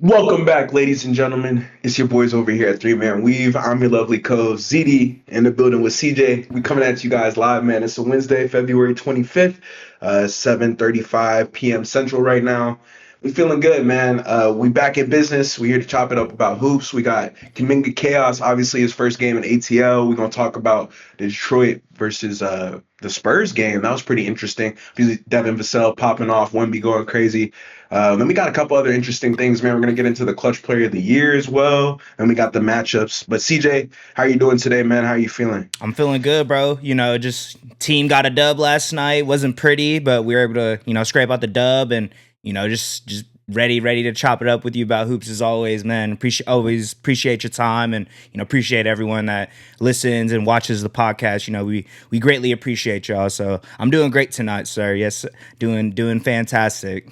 Welcome back, ladies and gentlemen. It's your boys over here at Three Man Weave. I'm your lovely co-host ZD in the building with CJ. We coming at you guys live, man. It's a Wednesday, February 25th, 7:35 p.m. Central right now. We feeling good, man. We back in business. We here to chop it up about hoops. We got Kuminga Chaos, obviously his first game in ATL. We're gonna talk about the Detroit versus the Spurs game. That was pretty interesting. Devin Vassell popping off, Wemby going crazy. Then we got a couple other interesting things, man. We're gonna get into the clutch player of the year as well, and we got the matchups. But CJ, how you doing today, man? How you feeling? I'm feeling good, bro. Just team got a dub last night. Wasn't pretty, but we were able to, scrape out the dub and, just ready to chop it up with you about hoops as always, man. Always appreciate your time and, appreciate everyone that listens and watches the podcast. We greatly appreciate y'all. So I'm doing great tonight, sir. Yes, doing fantastic.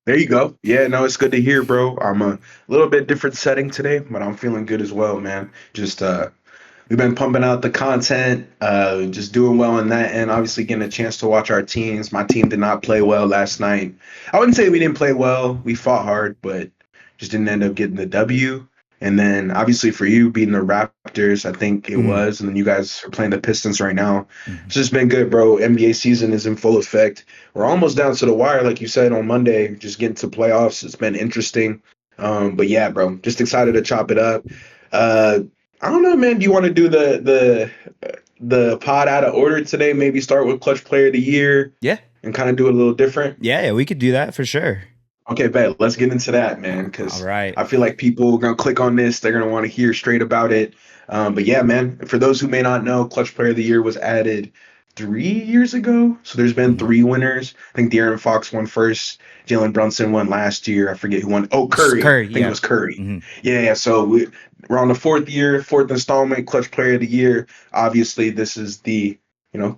There you go. Yeah, no, it's good to hear, bro. I'm a little bit different setting today, but I'm feeling good as well, man. Just we've been pumping out the content, just doing well in that, and obviously getting a chance to watch our teams. My team did not play well last night. I wouldn't say we didn't play well. We fought hard, but just didn't end up getting the W. And then obviously for you beating the Raptors, I think it was, and then you guys are playing the Pistons right now. It's just been good, bro. NBA season is in full effect. We're almost down to the wire, like you said on Monday, just getting to playoffs. It's been interesting. But yeah, bro, just excited to chop it up. Uh, I don't know, man. Do you want to do the pod out of order today? Maybe start with Clutch Player of the Year Yeah. and kind of do it a little different. Yeah, we could do that for sure. Okay, bet. Let's get into that, man, All because right. I feel like people are going to click on this. They're going to want to hear straight about it. But yeah, man, for those who may not know, Clutch Player of the Year was added 3 years ago. So there's been three winners. I think De'Aaron Fox won first. Jalen Brunson won last year. I forget who won. Oh, Curry. Curry, I think it yeah. was Curry. Mm-hmm. Yeah. So we're on the fourth year, fourth installment, Clutch Player of the Year. Obviously, this is the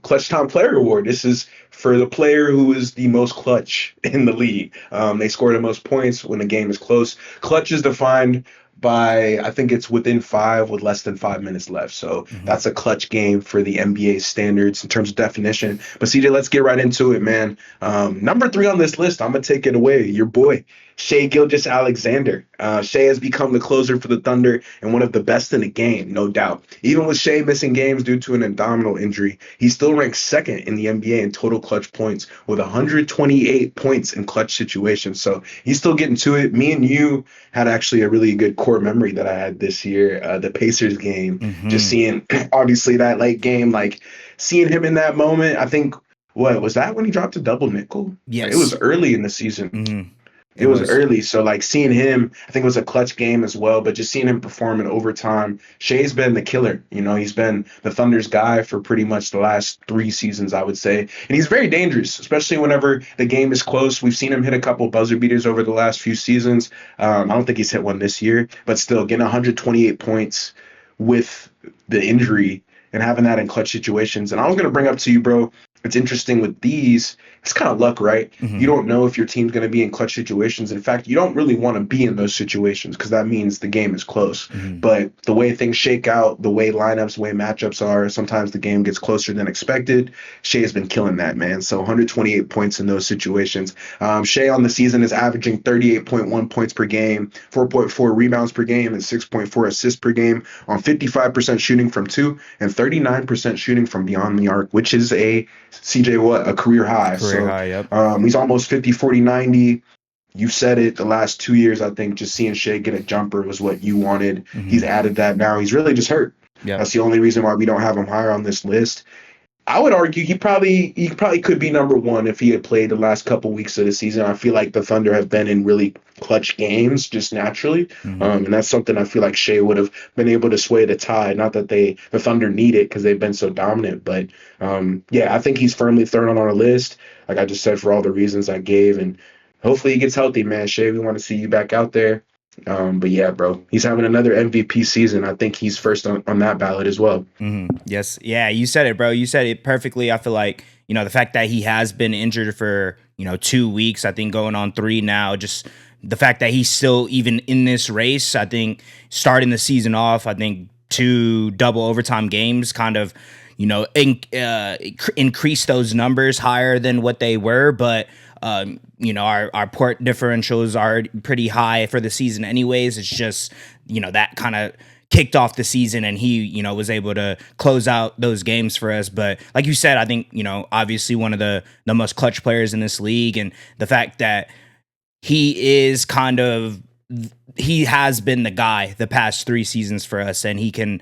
Clutch Time Player Award. This is for the player who is the most clutch in the league. They score the most points when the game is close. Clutch is defined by, I think it's within five with less than 5 minutes left. So that's a clutch game for the NBA standards in terms of definition. But CJ, let's get right into it, man. Number three on this list, I'm going to take it away. Your boy, Shai Gilgeous-Alexander. Shai has become the closer for the Thunder and one of the best in the game, no doubt. Even with Shai missing games due to an abdominal injury, he still ranks second in the NBA in total clutch points with 128 points in clutch situations. So he's still getting to it. Me and you had actually a really good core memory that I had this year, the Pacers game. Just seeing, obviously, that late game, like seeing him in that moment. I think, what was that when he dropped a double nickel? Yes. It was early in the season. It was early, so like seeing him, I think it was a clutch game as well, but just seeing him perform in overtime. Shai's been the killer. He's been the Thunder's guy for pretty much the last 3 seasons, I would say. And he's very dangerous, especially whenever the game is close. We've seen him hit a couple buzzer beaters over the last few seasons. I don't think he's hit one this year, but still getting 128 points with the injury and having that in clutch situations. And I was going to bring up to you, bro, it's interesting with these. It's kind of luck, right? You don't know if your team's going to be in clutch situations. In fact, you don't really want to be in those situations because that means the game is close. But the way things shake out, the way lineups, the way matchups are, sometimes the game gets closer than expected. Shai has been killing that, man. So 128 points in those situations. Shai on the season is averaging 38.1 points per game, 4.4 rebounds per game, and 6.4 assists per game on 55% shooting from two and 39% shooting from beyond the arc, which is a career high. High, yep. He's almost 50, 40, 90. You said it the last 2 years, I think just seeing Shai get a jumper was what you wanted. He's added that now. He's really just hurt. Yep. That's the only reason why we don't have him higher on this list. I would argue he probably could be number one if he had played the last couple weeks of the season. I feel like the Thunder have been in really clutch games just naturally, and that's something I feel like Shai would have been able to sway the tide. Not that the Thunder need it because they've been so dominant, but yeah, I think he's firmly third on our list. Like I just said, for all the reasons I gave, and hopefully he gets healthy, man. Shai, we want to see you back out there. But yeah, bro, he's having another MVP season. I think he's first on that ballot as well. Yes. Yeah, you said it, bro. You said it perfectly. I feel like, the fact that he has been injured for, 2 weeks, I think going on 3 now, just the fact that he's still even in this race, I think starting the season off, I think 2 double overtime games kind of, increase those numbers higher than what they were. But Our port differentials are pretty high for the season anyways. It's just, that kind of kicked off the season, and he, was able to close out those games for us. But like you said, I think, obviously one of the most clutch players in this league, and the fact that he has been the guy the past 3 seasons for us, and he can,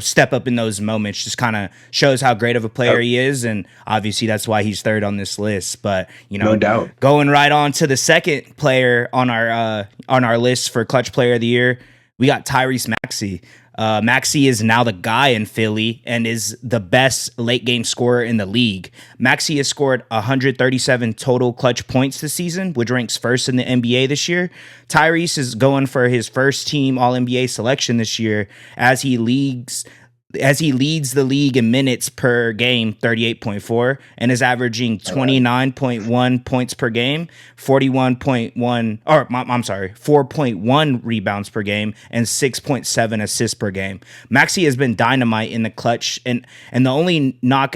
step up in those moments, just kind of shows how great of a player he is. And obviously that's why he's third on this list. But, no doubt, going right on to the second player on our list for clutch player of the year, we got Tyrese Maxey. Maxey is now the guy in Philly and is the best late game scorer in the league. Maxey has scored 137 total clutch points this season, which ranks first in the NBA this year. Tyrese is going for his first team All-NBA selection this year as he leads the league in minutes per game, 38.4, and is averaging 29.1 points per game, 4.1 rebounds per game, and 6.7 assists per game. Maxey has been dynamite in the clutch, and the only knock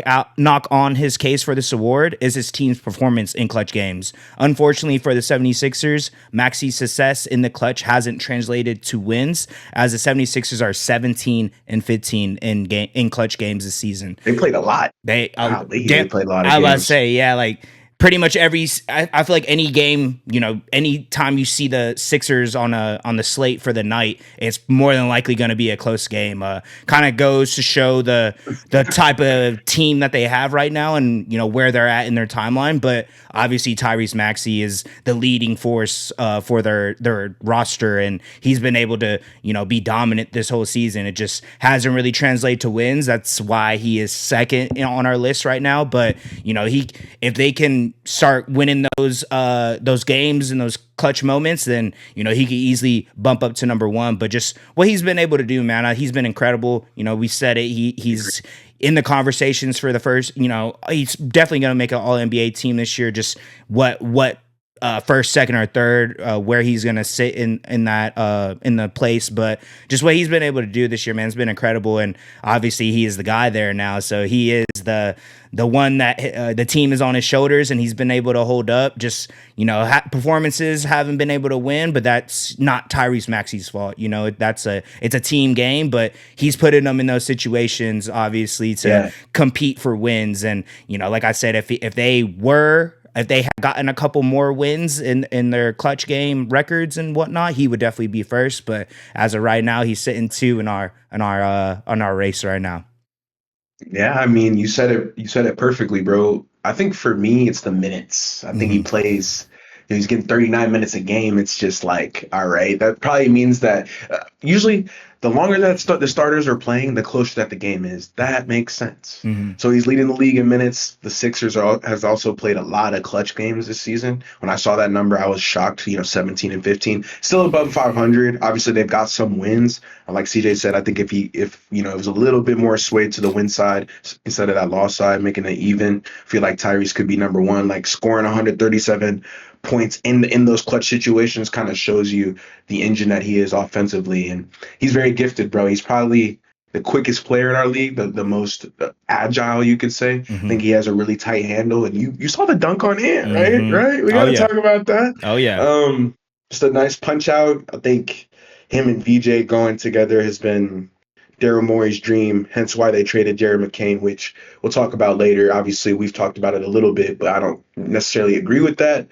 on his case for this award is his team's performance in clutch games. Unfortunately for the 76ers, Maxey's success in the clutch hasn't translated to wins, as the 76ers are 17-15 in clutch games this season. They played a lot. They played a lot of games. I was about to say, yeah, like pretty much I feel like any game, any time you see the Sixers on the slate for the night, it's more than likely going to be a close game. Kind of goes to show the type of team that they have right now, and where they're at in their timeline. But obviously Tyrese Maxey is the leading force for their roster, and he's been able to be dominant this whole season. It just hasn't really translated to wins. That's why he is second on our list right now. But if they can start winning those games and those clutch moments, then he could easily bump up to number 1. But just what he's been able to do, man, he's been incredible. We said it. He's in the conversations for the first. He's definitely going to make an All NBA team this year. Just what first, second, or third, where he's gonna sit in the place, but just what he's been able to do this year, man, has been incredible. And obviously he is the guy there now, so he is the one that the team is on his shoulders, and he's been able to hold up. Just performances haven't been able to win, but that's not Tyrese Maxey's fault. It's a team game, but he's putting them in those situations obviously to compete for wins. And like I said, if they had gotten a couple more wins in their clutch game records and whatnot, he would definitely be first. But as of right now, he's sitting 2 in our race right now. Yeah, I mean, you said it perfectly, bro. I think for me, it's the minutes. I think he plays. He's getting 39 minutes a game. It's just like, all right, that probably means that usually the longer that the starters are playing, the closer that the game is. That makes sense. So he's leading the league in minutes. The Sixers has also played a lot of clutch games this season. When I saw that number, I was shocked. 17-15, still above 500. Obviously, they've got some wins. Like CJ said, I think if it was a little bit more swayed to the win side instead of that loss side, making it even, I feel like Tyrese could be number 1, like scoring 137 points in those clutch situations kind of shows you the engine that he is offensively. And he's very gifted, bro. He's probably the quickest player in our league, the most agile, you could say. I think he has a really tight handle. And you saw the dunk on Ant, right? We got to talk about that. Oh, yeah. Just a nice punch out. I think him and VJ going together has been Daryl Morey's dream, hence why they traded Jared McCain, which we'll talk about later. Obviously, we've talked about it a little bit, but I don't necessarily agree with that.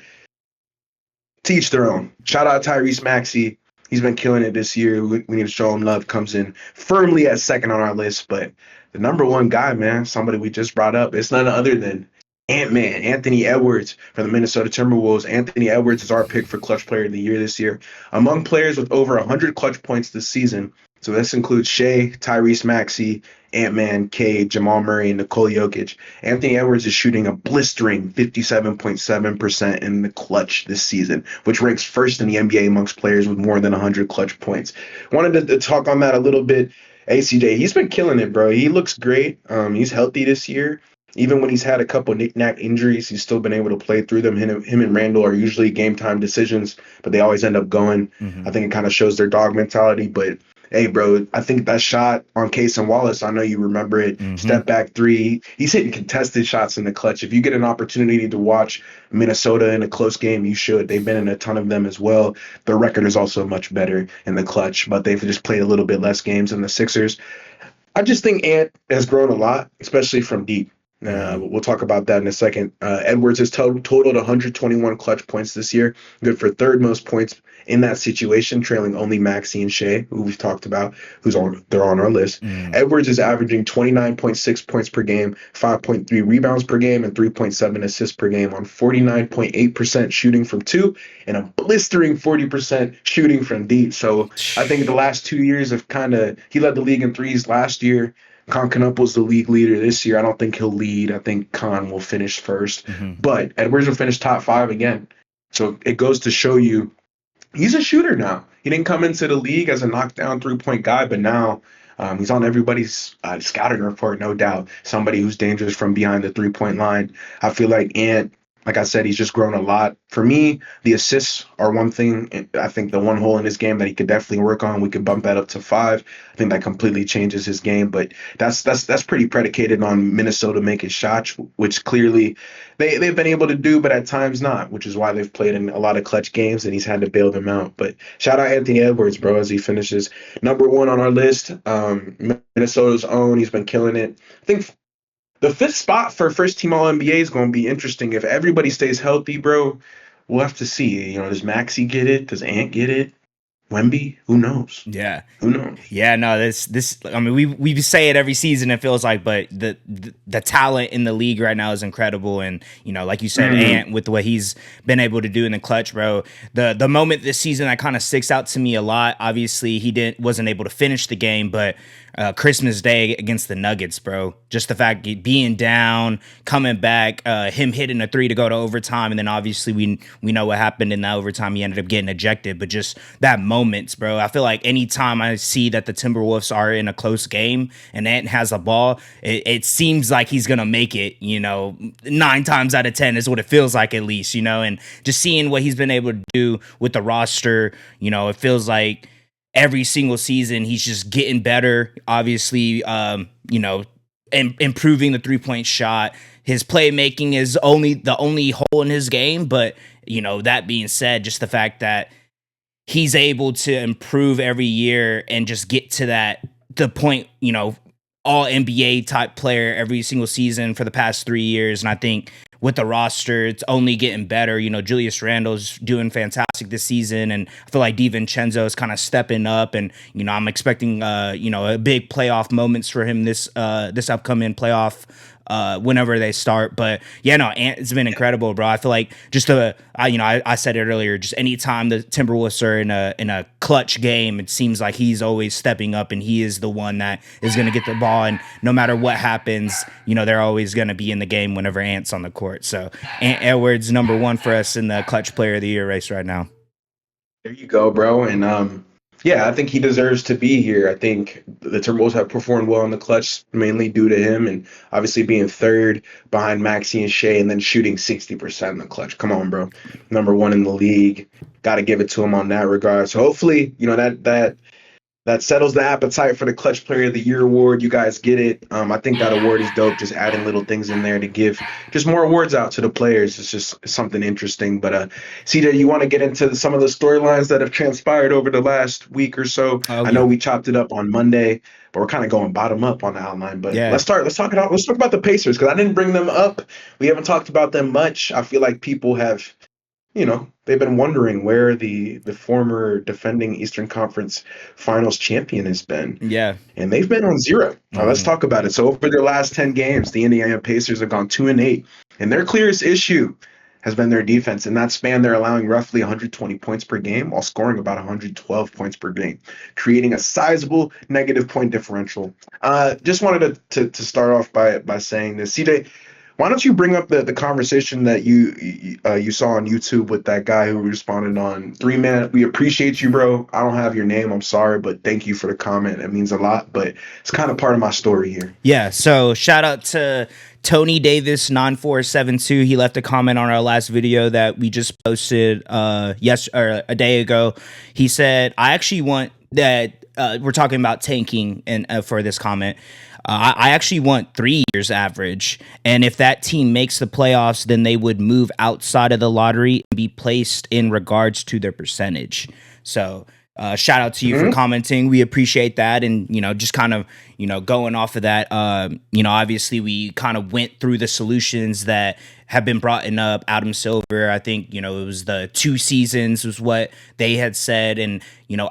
To each their own. Shout out Tyrese Maxey. He's been killing it this year. We need to show him love. Comes in firmly at second on our list. But the number 1 guy, man, somebody we just brought up, it's none other than Ant-Man, Anthony Edwards from the Minnesota Timberwolves. Anthony Edwards is our pick for Clutch Player of the Year this year. Among players with over 100 clutch points this season, so this includes Shea, Tyrese Maxey, Ant-Man, Cade, Jamal Murray, and Nikola Jokic. Anthony Edwards is shooting a blistering 57.7% in the clutch this season, which ranks first in the NBA amongst players with more than 100 clutch points. Wanted to talk on that a little bit. ACJ, he's been killing it, bro. He looks great. He's healthy this year. Even when he's had a couple knick-knack injuries, he's still been able to play through them. Him and Randall are usually game-time decisions, but they always end up going. I think it kind of shows their dog mentality, but Hey, bro, I think that shot on Case and Wallace, I know you remember it. Step back three. He's hitting contested shots in the clutch. If you get an opportunity to watch Minnesota in a close game, you should. They've been in a ton of them as well. Their record is also much better in the clutch, but they've just played a little bit less games than the Sixers. I just think Ant has grown a lot, especially from deep. We'll talk about that in a second. Edwards has totaled 121 clutch points this year, good for third most points in that situation, trailing only Maxey and Shea, who we've talked about, they're on our list. Edwards is averaging 29.6 points per game, 5.3 rebounds per game, and 3.7 assists per game on 49.8% shooting from two and a blistering 40% shooting from deep. So I think the last 2 years have he led the league in threes last year. Con Canuple's the league leader this year. I don't think he'll lead. I think Con will finish first. But Edwards will finish top 5 again. So it goes to show you he's a shooter now. He didn't come into the league as a knockdown three-point guy, but now he's on everybody's scouting report, no doubt. Somebody who's dangerous from behind the three-point line. I feel like Ant, like I said, he's just grown a lot. For me, the assists are one thing. I think the one hole in his game that he could definitely work on, we could bump that up to 5. I think that completely changes his game. But that's pretty predicated on Minnesota making shots, which clearly they've been able to do, but at times not, which is why they've played in a lot of clutch games and he's had to bail them out. But shout out Anthony Edwards, bro, as he finishes number 1 on our list. Minnesota's own. He's been killing it. I think the 5th spot for first team All NBA is going to be interesting. If everybody stays healthy, bro, we'll have to see. Does Maxey get it? Does Ant get it? Wemby? Who knows? Yeah. Who knows? Yeah, no, this I mean we say it every season, it feels like, but the talent in the league right now is incredible. And like you said, Ant, with what he's been able to do in the clutch, bro. The moment this season that kind of sticks out to me a lot, obviously he wasn't able to finish the game, but Christmas Day against the Nuggets, bro. Just the fact being down, coming back, him hitting a 3 to go to overtime, and then obviously we know what happened in that overtime. He ended up getting ejected, but just that moments, bro. I feel like anytime I see that the Timberwolves are in a close game and Ant has a ball, it seems like he's gonna make it. 9 times out of 10 is what it feels like, at least. And just seeing what he's been able to do with the roster, it feels like every single season he's just getting better. Obviously, improving the 3-point shot. His playmaking is the only hole in his game, but that being said, just the fact that he's able to improve every year and just get to the point, all NBA type player every single season for the past 3 years. And I think with the roster, it's only getting better. Julius Randle's doing fantastic this season, and I feel like DiVincenzo is kind of stepping up, and I'm expecting a big playoff moments for him this upcoming playoff whenever they start. But yeah, no, it's been incredible, bro. I feel like just I said it earlier, just anytime the Timberwolves are in a clutch game, it seems like he's always stepping up, and he is the one that is going to get the ball. And no matter what happens, they're always going to be in the game whenever Ant's on the court. So Ant Edwards, number 1 for us in the clutch player of the year race right now. There you go, bro. And yeah, I think he deserves to be here. I think the Timberwolves have performed well in the clutch, mainly due to him, and obviously being 3rd behind Maxey and Shea, and then shooting 60% in the clutch. Come on, bro. Number 1 in the league. Got to give it to him on that regard. So hopefully, that settles the appetite for the Clutch Player of the Year award. You guys get it. I think that award is dope. Just adding little things in there to give just more awards out to the players. It's just something interesting. But CJ, you want to get into some of the storylines that have transpired over the last week or so? I know we chopped it up on Monday, but we're kind of going bottom up on the outline. But yeah, let's talk about the Pacers, because I didn't bring them up. We haven't talked about them much. I feel like people have, they've been wondering where the former defending Eastern Conference Finals champion has been. Yeah. And they've been on 0. Now, let's talk about it. So over their last 10 games, the Indiana Pacers have gone 2-8. And their clearest issue has been their defense. In that span, they're allowing roughly 120 points per game while scoring about 112 points per game, creating a sizable negative point differential. Just wanted to start off by saying this. CJ, why don't you bring up the conversation that you saw on YouTube with that guy who responded on 3-Man? We appreciate you, bro. I don't have your name. I'm sorry, but thank you for the comment. It means a lot, but it's kind of part of my story here. Yeah, so shout out to Tony Davis 9472. He left a comment on our last video that we just posted a day ago. He said, I actually want that we're talking about tanking and for this comment. I actually want 3 years average, and if that team makes the playoffs, then they would move outside of the lottery and be placed in regards to their percentage. So shout out to you for commenting. We appreciate that, and just kind of going off of that. Obviously we kind of went through the solutions that have been brought up. Adam Silver, I think it was the 2 seasons was what they had said, and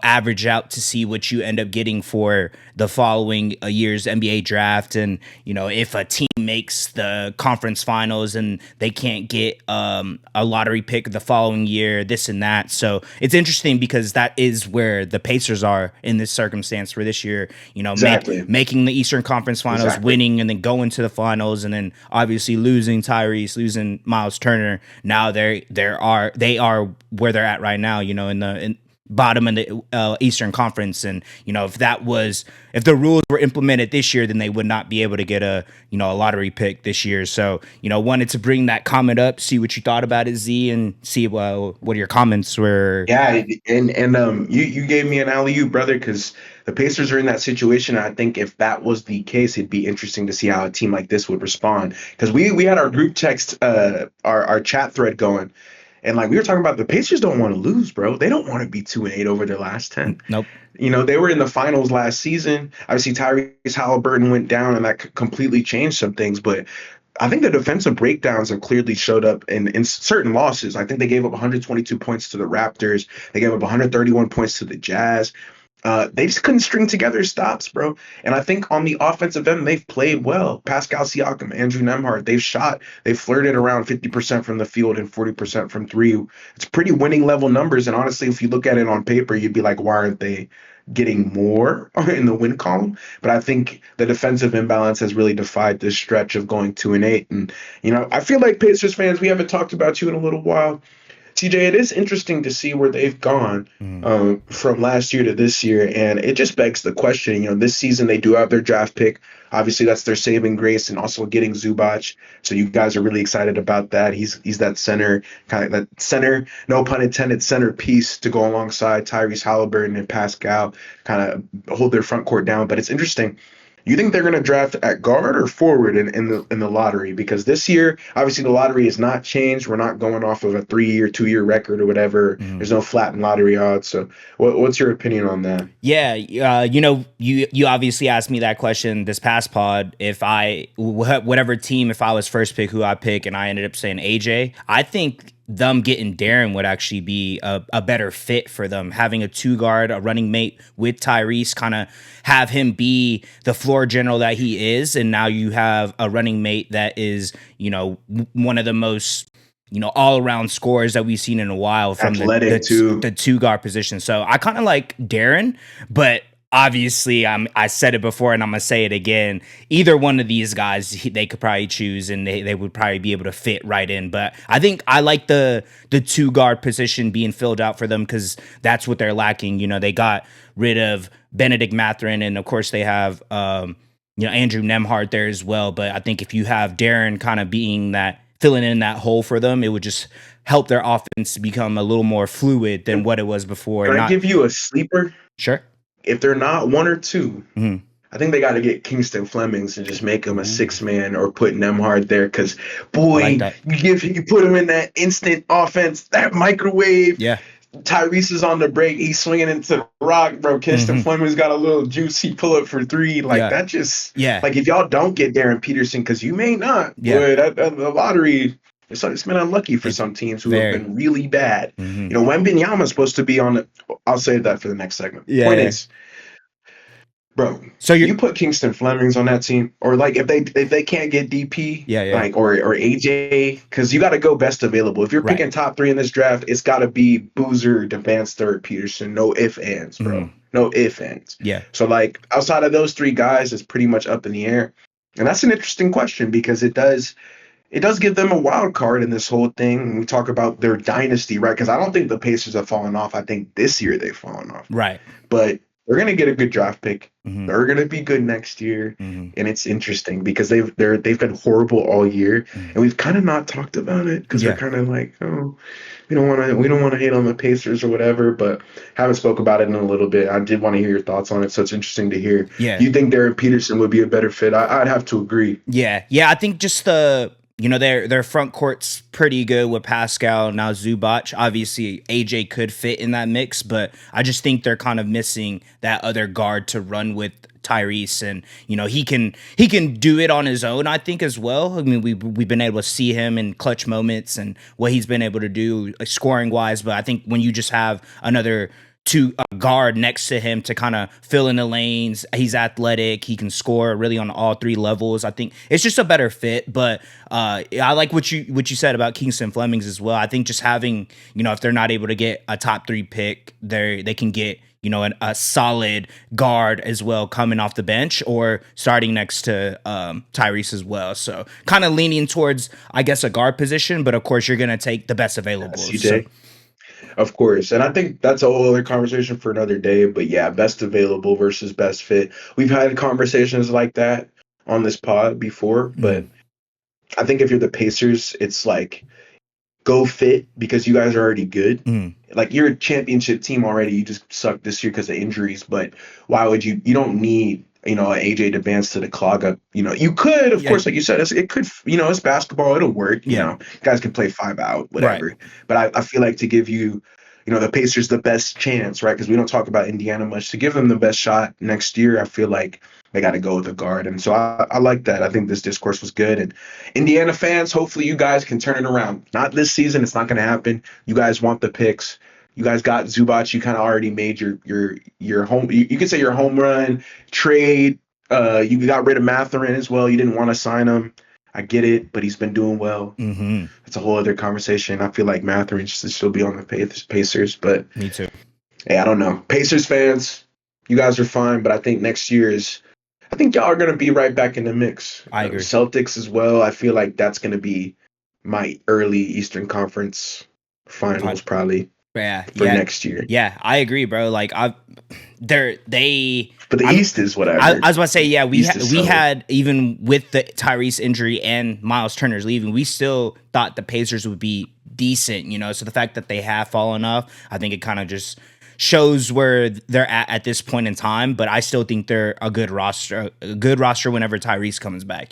average out to see what you end up getting for the following year's NBA draft. And if a team makes the conference finals and they can't get a lottery pick the following year, this and that. So it's interesting because that is where the Pacers are in this circumstance for this year. Exactly. Making the Eastern Conference Finals, winning, and then going to the finals, and then obviously losing Tyrese, losing Miles Turner. Now they are where they're at right now. In the bottom of the Eastern Conference, and if the rules were implemented this year, then they would not be able to get a lottery pick this year. So wanted to bring that comment up, see what you thought about it, Z, and see what your comments were. Yeah, and you gave me an alley-oop, brother, because the Pacers are in that situation. I think if that was the case, it'd be interesting to see how a team like this would respond, because we had our group text, our chat thread going. And we were talking about, the Pacers don't want to lose, bro. They don't want to be 2-8 over their last 10. Nope. They were in the finals last season. Obviously, Tyrese Halliburton went down, and that completely changed some things. But I think the defensive breakdowns have clearly showed up in certain losses. I think they gave up 122 points to the Raptors. They gave up 131 points to the Jazz. They just couldn't string together stops, bro. And I think on the offensive end, they've played well. Pascal Siakam, Andrew Nembhard, they've flirted around 50% from the field and 40% from three. It's pretty winning level numbers. And honestly, if you look at it on paper, you'd be like, why aren't they getting more in the win column? But I think the defensive imbalance has really defied this stretch of going 2-8. And, I feel like Pacers fans, we haven't talked about you in a little while. TJ, it is interesting to see where they've gone from last year to this year, and it just begs the question. This season they do have their draft pick. Obviously, that's their saving grace, and also getting Zubac. So you guys are really excited about that. He's that center, kind of that center, no pun intended, centerpiece to go alongside Tyrese Halliburton and Pascal, kind of hold their front court down. But it's interesting. You think they're going to draft at guard or forward in the lottery? Because this year, obviously, the lottery has not changed. We're not going off of a 3-year, 2-year record or whatever. There's no flattened lottery odds. So, what's your opinion on that? Yeah, you obviously asked me that question this past pod. If whatever team, if I was first pick, who I pick, and I ended up saying AJ, I think them getting Darren would actually be a better fit for them. Having a 2-guard, a running mate with Tyrese, kind of have him be the floor general that he is, and now you have a running mate that is, one of the most all-around scorers that we've seen in a while from the 2-guard position. So I kind of like Darren, but obviously, I said it before and I'm going to say it again. Either one of these guys, they could probably choose, and they would probably be able to fit right in. But I think I like the 2-guard position being filled out for them, because that's what they're lacking. They got rid of Benedict Mathurin, and of course they have Andrew Nembhard there as well. But I think if you have Darren kind of being that, filling in that hole for them, it would just help their offense become a little more fluid than what it was before. Can I give you a sleeper? Sure. If they're not 1 or 2, I think they got to get Kingston Flemings and just make him a 6-man, or put Nembhard there, because, boy, you put him in that instant offense, that microwave. Yeah. Tyrese is on the break. He's swinging into the rock, bro. Kingston Fleming's got a little juicy pull-up for 3. That just – if y'all don't get Darren Peterson, because you may not, boy, the lottery – it's been unlucky for some teams who have been really bad. Wembanyama is supposed to be on the – I'll save that for the next segment. Point is, bro, so you put Kingston Flemings on that team, or if they can't get DP, or AJ, because you got to go best available. If you're picking top 3 in this draft, it's got to be Boozer, Devanster, Peterson. No ifs, ands, bro. No ifs, ands. Yeah. So outside of those 3 guys, it's pretty much up in the air, and that's an interesting question, because it does give them a wild card in this whole thing. When we talk about their dynasty, right? Because I don't think the Pacers have fallen off. I think this year they've fallen off. Right. But they're gonna get a good draft pick. Mm-hmm. They're gonna be good next year, Mm-hmm. and it's interesting because they've been horrible all year, Mm-hmm. and we've kind of not talked about it because we're Yeah. kind of like, oh, we don't want to hate on the Pacers or whatever, but haven't spoke about it in a little bit. I did want to hear your thoughts on it, so it's interesting to hear. Yeah. Do you think Darren Peterson would be a better fit? I'd have to agree. Yeah. Yeah. I think just their front court's pretty good with Pascal, now Zubac. Obviously, AJ could fit in that mix, but I just think they're kind of missing that other guard to run with Tyrese, and he can do it on his own, I think, as well. I mean, we've been able to see him in clutch moments and what he's been able to do scoring wise, but I think when you just have another guard next to him to kind of fill in the lanes, he's athletic, he can score really on all three levels. I think it's just a better fit. But I like what you said about Kingston Flemings as well. I think just having, if they're not able to get a top 3 pick, they can get a solid guard as well coming off the bench or starting next to Tyrese as well. So kind of leaning towards, I guess, a guard position, but of course you're going to take the best available. CJ. Of course. And I think that's a whole other conversation for another day. But yeah, best available versus best fit. We've had conversations like that on this pod before. But I think if you're the Pacers, it's like go fit because you guys are already good. Like you're a championship team already. You just suck this year because of injuries. But why would you don't need an AJ Debance to clog up. You could, of course, like you said, it could, it's basketball. It'll work. Guys can play 5 out, whatever. Right. But I feel like to give you, the Pacers the best chance, right? Because we don't talk about Indiana much. To give them the best shot next year, I feel like they got to go with a guard. And so I like that. I think this discourse was good. And Indiana fans, hopefully you guys can turn it around. Not this season. It's not going to happen. You guys want the picks. You guys got Zubac. You kind of already made your home. You could say your home run trade. You got rid of Mathurin as well. You didn't want to sign him. I get it, but he's been doing well. It's a whole other conversation. I feel like Mathurin should still be on the Pacers, but me too. Hey, I don't know. Pacers fans, you guys are fine, but I think next year I think y'all are going to be right back in the mix. I agree. Celtics as well. I feel like that's going to be my early Eastern Conference finals probably. For next year. Yeah, I agree, bro. Like But the East is whatever. I was about to say, we had even with the Tyrese injury and Miles Turner's leaving, we still thought the Pacers would be decent, So the fact that they have fallen off, I think it kind of just shows where they're at this point in time, but I still think they're a good roster whenever Tyrese comes back,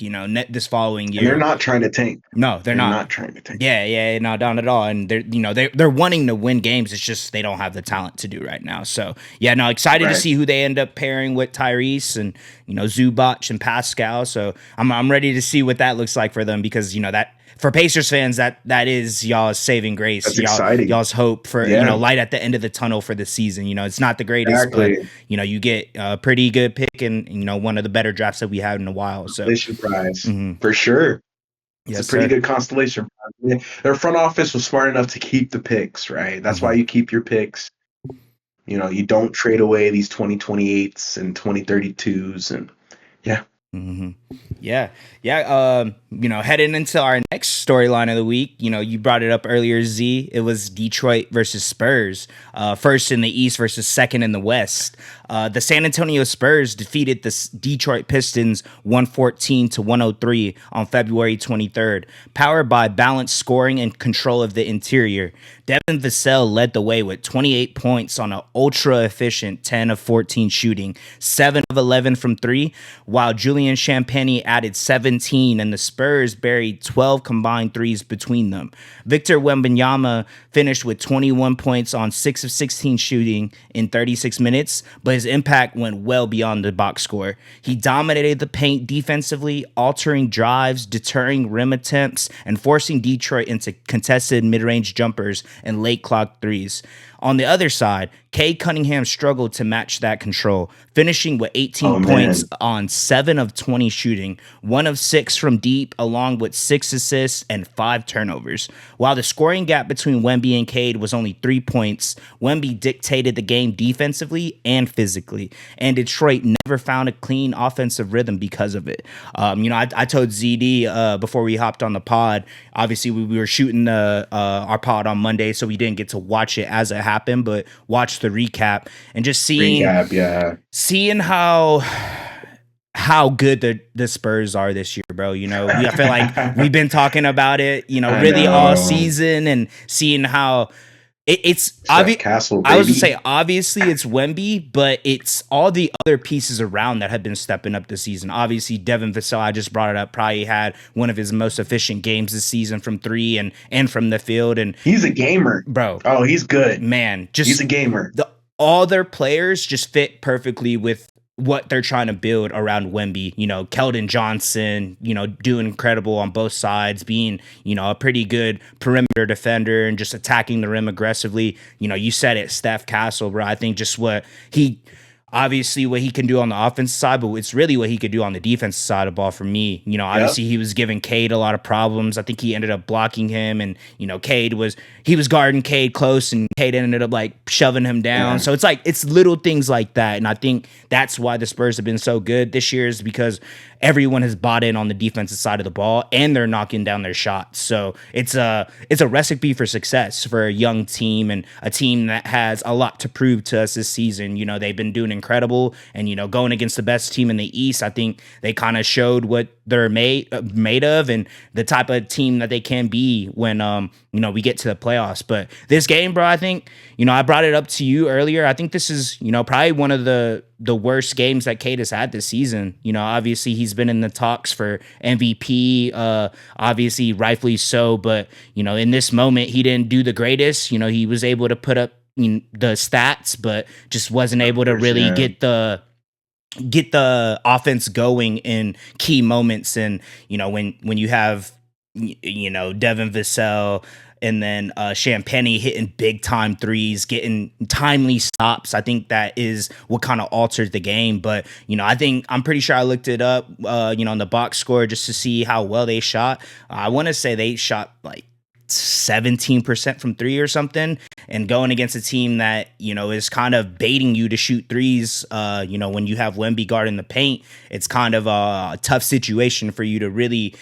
this following year. And they're not trying to tank. No, they're not trying to tank. Yeah, not down at all. And they're wanting to win games. It's just they don't have the talent to do right now. So excited to see who they end up pairing with Tyrese and Zubac and Pascal. So I'm ready to see what that looks like for them because that. For Pacers fans, that is y'all's saving grace. That's exciting. Y'all's hope for light at the end of the tunnel for the season. It's not the greatest, but you get a pretty good pick and one of the better drafts that we had in a while. So consolation prize for sure. It's a pretty good constellation prize. Their front office was smart enough to keep the picks, right? That's why you keep your picks. You don't trade away these 2028s and 2032s, and yeah. Heading into our next storyline of the week, you brought it up earlier, Z. It was Detroit versus Spurs, first in the East versus second in the West. The San Antonio Spurs defeated the Detroit Pistons 114-103 on February 23rd, powered by balanced scoring and control of the interior. Devin Vassell led the way with 28 points on an ultra-efficient 10 of 14 shooting, 7 of 11 from 3, while Julian Champagnie added 17, and the Spurs buried 12 combined threes between them. Victor Wembanyama finished with 21 points on 6 of 16 shooting in 36 minutes, but his impact went well beyond the box score. He dominated the paint defensively, altering drives, deterring rim attempts, and forcing Detroit into contested mid-range jumpers and late clock threes. On the other side, Cade Cunningham struggled to match that control, finishing with 18 points on 7 of 20 shooting, 1 of 6 from deep, along with 6 assists and 5 turnovers. While the scoring gap between Wemby and Cade was only 3 points, Wemby dictated the game defensively and physically, and Detroit never found a clean offensive rhythm because of it. I told ZD before we hopped on the pod, obviously we were shooting our pod on Monday, so we didn't get to watch it as it happened, but watched the recap and just Recap, yeah. seeing how good the Spurs are this year, bro. You know, I feel like we've been talking about it, you know, I really all know. season, and seeing how it's Steph obvious. Castle, I was gonna baby. say obviously it's Wemby, but it's all the other pieces around that have been stepping up this season. Obviously, Devin Vassell, I just brought it up, probably had one of his most efficient games this season from three and from the field. And He's a gamer. bro, Oh, he's good. man, He's just a gamer. all their players just fit perfectly with what they're trying to build around Wemby. You know, Keldon Johnson, you know, doing incredible on both sides, being, you know, a pretty good perimeter defender and just attacking the rim aggressively. You know, you said it, Steph Castle, bro. I think just what he can do on the offensive side, but it's really what he could do on the defensive side of the ball for me. You know, obviously he was giving Cade a lot of problems. I think he ended up blocking him, and, you know, he was guarding Cade close, and Cade ended up like shoving him down. Yeah. So it's like, it's little things like that. And I think that's why the Spurs have been so good this year, is because everyone has bought in on the defensive side of the ball and they're knocking down their shots. So it's a recipe for success for a young team, and a team that has a lot to prove to us this season. You know, they've been doing incredible, and, you know, going against the best team in the East, I think they kind of showed what they're made of, and the type of team that they can be when you know, we get to the playoffs. But this game, bro, I think, you know, I brought it up to you earlier. I think this is, you know, probably one of the worst games that Cade has had this season. You know, obviously he's been in the talks for MVP, obviously rightfully so, but, you know, in this moment he didn't do the greatest. You know, he was able to put up, you know, the stats, but just wasn't able to really get the offense going in key moments. And, you know, when you have, you know, Devin Vassell and then Champagny hitting big time threes, getting timely stops, I think that is what kind of altered the game. But, you know, I'm pretty sure I looked it up, you know, on the box score just to see how well they shot. I want to say they shot like 17% from three or something, and going against a team that, you know, is kind of baiting you to shoot threes. You know, when you have Wemby guarding the paint, it's kind of a tough situation for you to really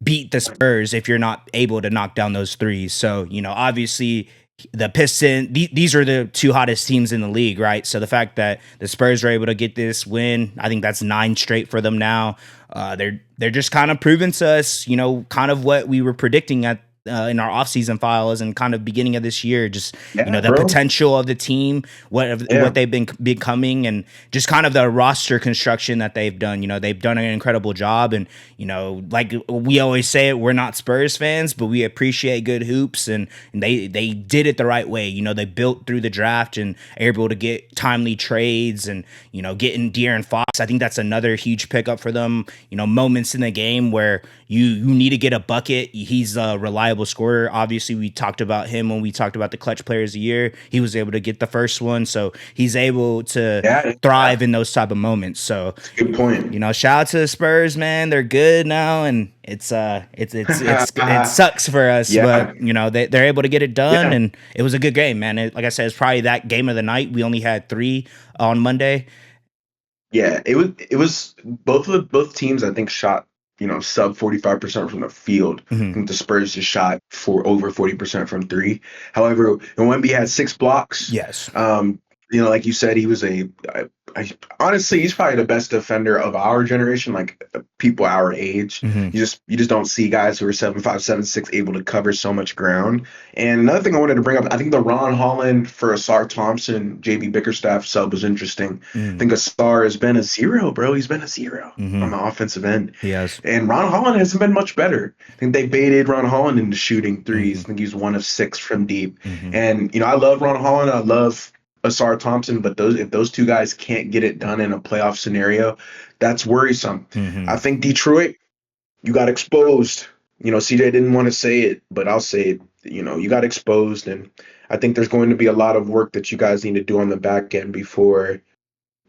beat the Spurs if you're not able to knock down those threes. So, you know, obviously the Pistons, these are the two hottest teams in the league, right? So the fact that the Spurs are able to get this win, I think that's 9 straight for them now. They're just kind of proving to us, you know, kind of what we were predicting at in our offseason files and kind of beginning of this year, just, you know, the potential of the team, what they've been becoming, and just kind of the roster construction that they've done. You know, they've done an incredible job, and, you know, like we always say it, we're not Spurs fans, but we appreciate good hoops, and they did it the right way. You know, they built through the draft and are able to get timely trades, and, you know, getting De'Aaron Fox, I think that's another huge pickup for them. You know, moments in the game where you need to get a bucket. He's a reliable scorer. Obviously, we talked about him when we talked about the clutch players of the year. He was able to get the first one, so he's able to thrive in those type of moments. So, that's a good point. You know, shout out to the Spurs, man. They're good now, and it sucks for us, but, you know, they're able to get it done, and it was a good game, man. Like I said, it's probably that game of the night. We only had 3 on Monday. Yeah, it was both teams, I think, shot, you know, sub 45% from the field. I think the Spurs just shot for over 40% from 3. However, Wemby had 6 blocks. Yes. You know, like you said, he was honestly, he's probably the best defender of our generation, like people our age. You just don't see guys who are 7'5", 7'6" able to cover so much ground. And another thing I wanted to bring up, I think the Ron Holland for Asar Thompson, JB Bickerstaff sub was interesting. I think Asar has been a 0, bro. He's been a 0 on the offensive end. Yes. And Ron Holland hasn't been much better. I think they baited Ron Holland into shooting threes. I think he's 1 of 6 from deep. And, you know, I love Ron Holland. I love Asar Thompson, but if those two guys can't get it done in a playoff scenario, that's worrisome. I think Detroit, you got exposed. You know, CJ didn't want to say it, but I'll say it. You know, you got exposed, and I think there's going to be a lot of work that you guys need to do on the back end before,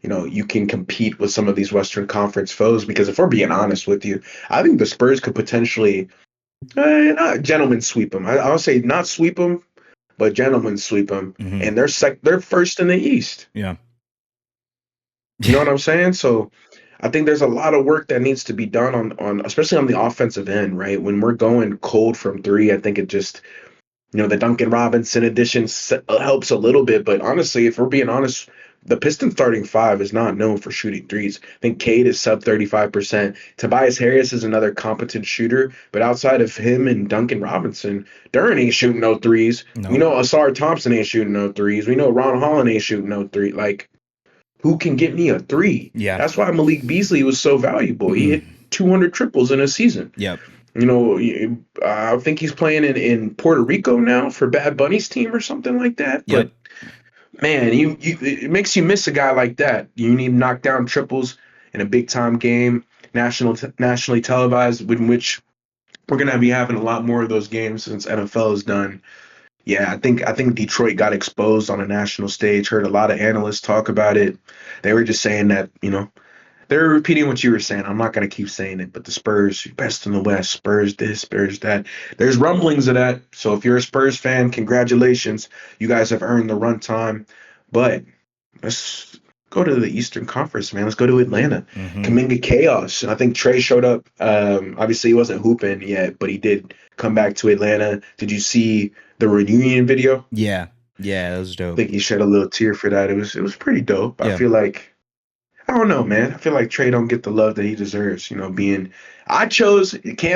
you know, you can compete with some of these Western Conference foes. Because if we're being honest with you, I think the Spurs could potentially not gentlemen sweep them. I'll say not sweep them, but gentlemen sweep them, and they're first in the East. Yeah. You know what I'm saying? So I think there's a lot of work that needs to be done on especially on the offensive end, right? When we're going cold from 3, I think The Duncan Robinson addition helps a little bit, but honestly, if we're being honest, the Pistons starting five is not known for shooting threes. I think Cade is sub 35%. Tobias Harris is another competent shooter, but outside of him and Duncan Robinson, Duran ain't shooting no threes. We Nope. know Asar Thompson ain't shooting no threes. We know Ron Holland ain't shooting no three. Like, who can get me a three? Yeah. That's why Malik Beasley was so valuable. He hit 200 triples in a season. Yep. I think he's playing in Puerto Rico now for Bad Bunny's team or something like that. Yep. But man, it makes you miss a guy like that. You need to knock down triples in a big time game, nationally televised, in which we're gonna be having a lot more of those games since NFL is done. Yeah, I think Detroit got exposed on a national stage. Heard a lot of analysts talk about it. They were just saying that, they're repeating what you were saying. I'm not going to keep saying it, but the Spurs, best in the West, Spurs this, Spurs that. There's rumblings of that. So if you're a Spurs fan, congratulations. You guys have earned the run time. But let's go to the Eastern Conference, man. Let's go to Atlanta. Kuminga chaos. And I think Trae showed up. Obviously, he wasn't hooping yet, but he did come back to Atlanta. Did you see the reunion video? Yeah. Yeah, that was dope. I think he shed a little tear for that. It was pretty dope. Yeah. I feel like, I don't know, man. I feel like Trae don't get the love that he deserves. Cam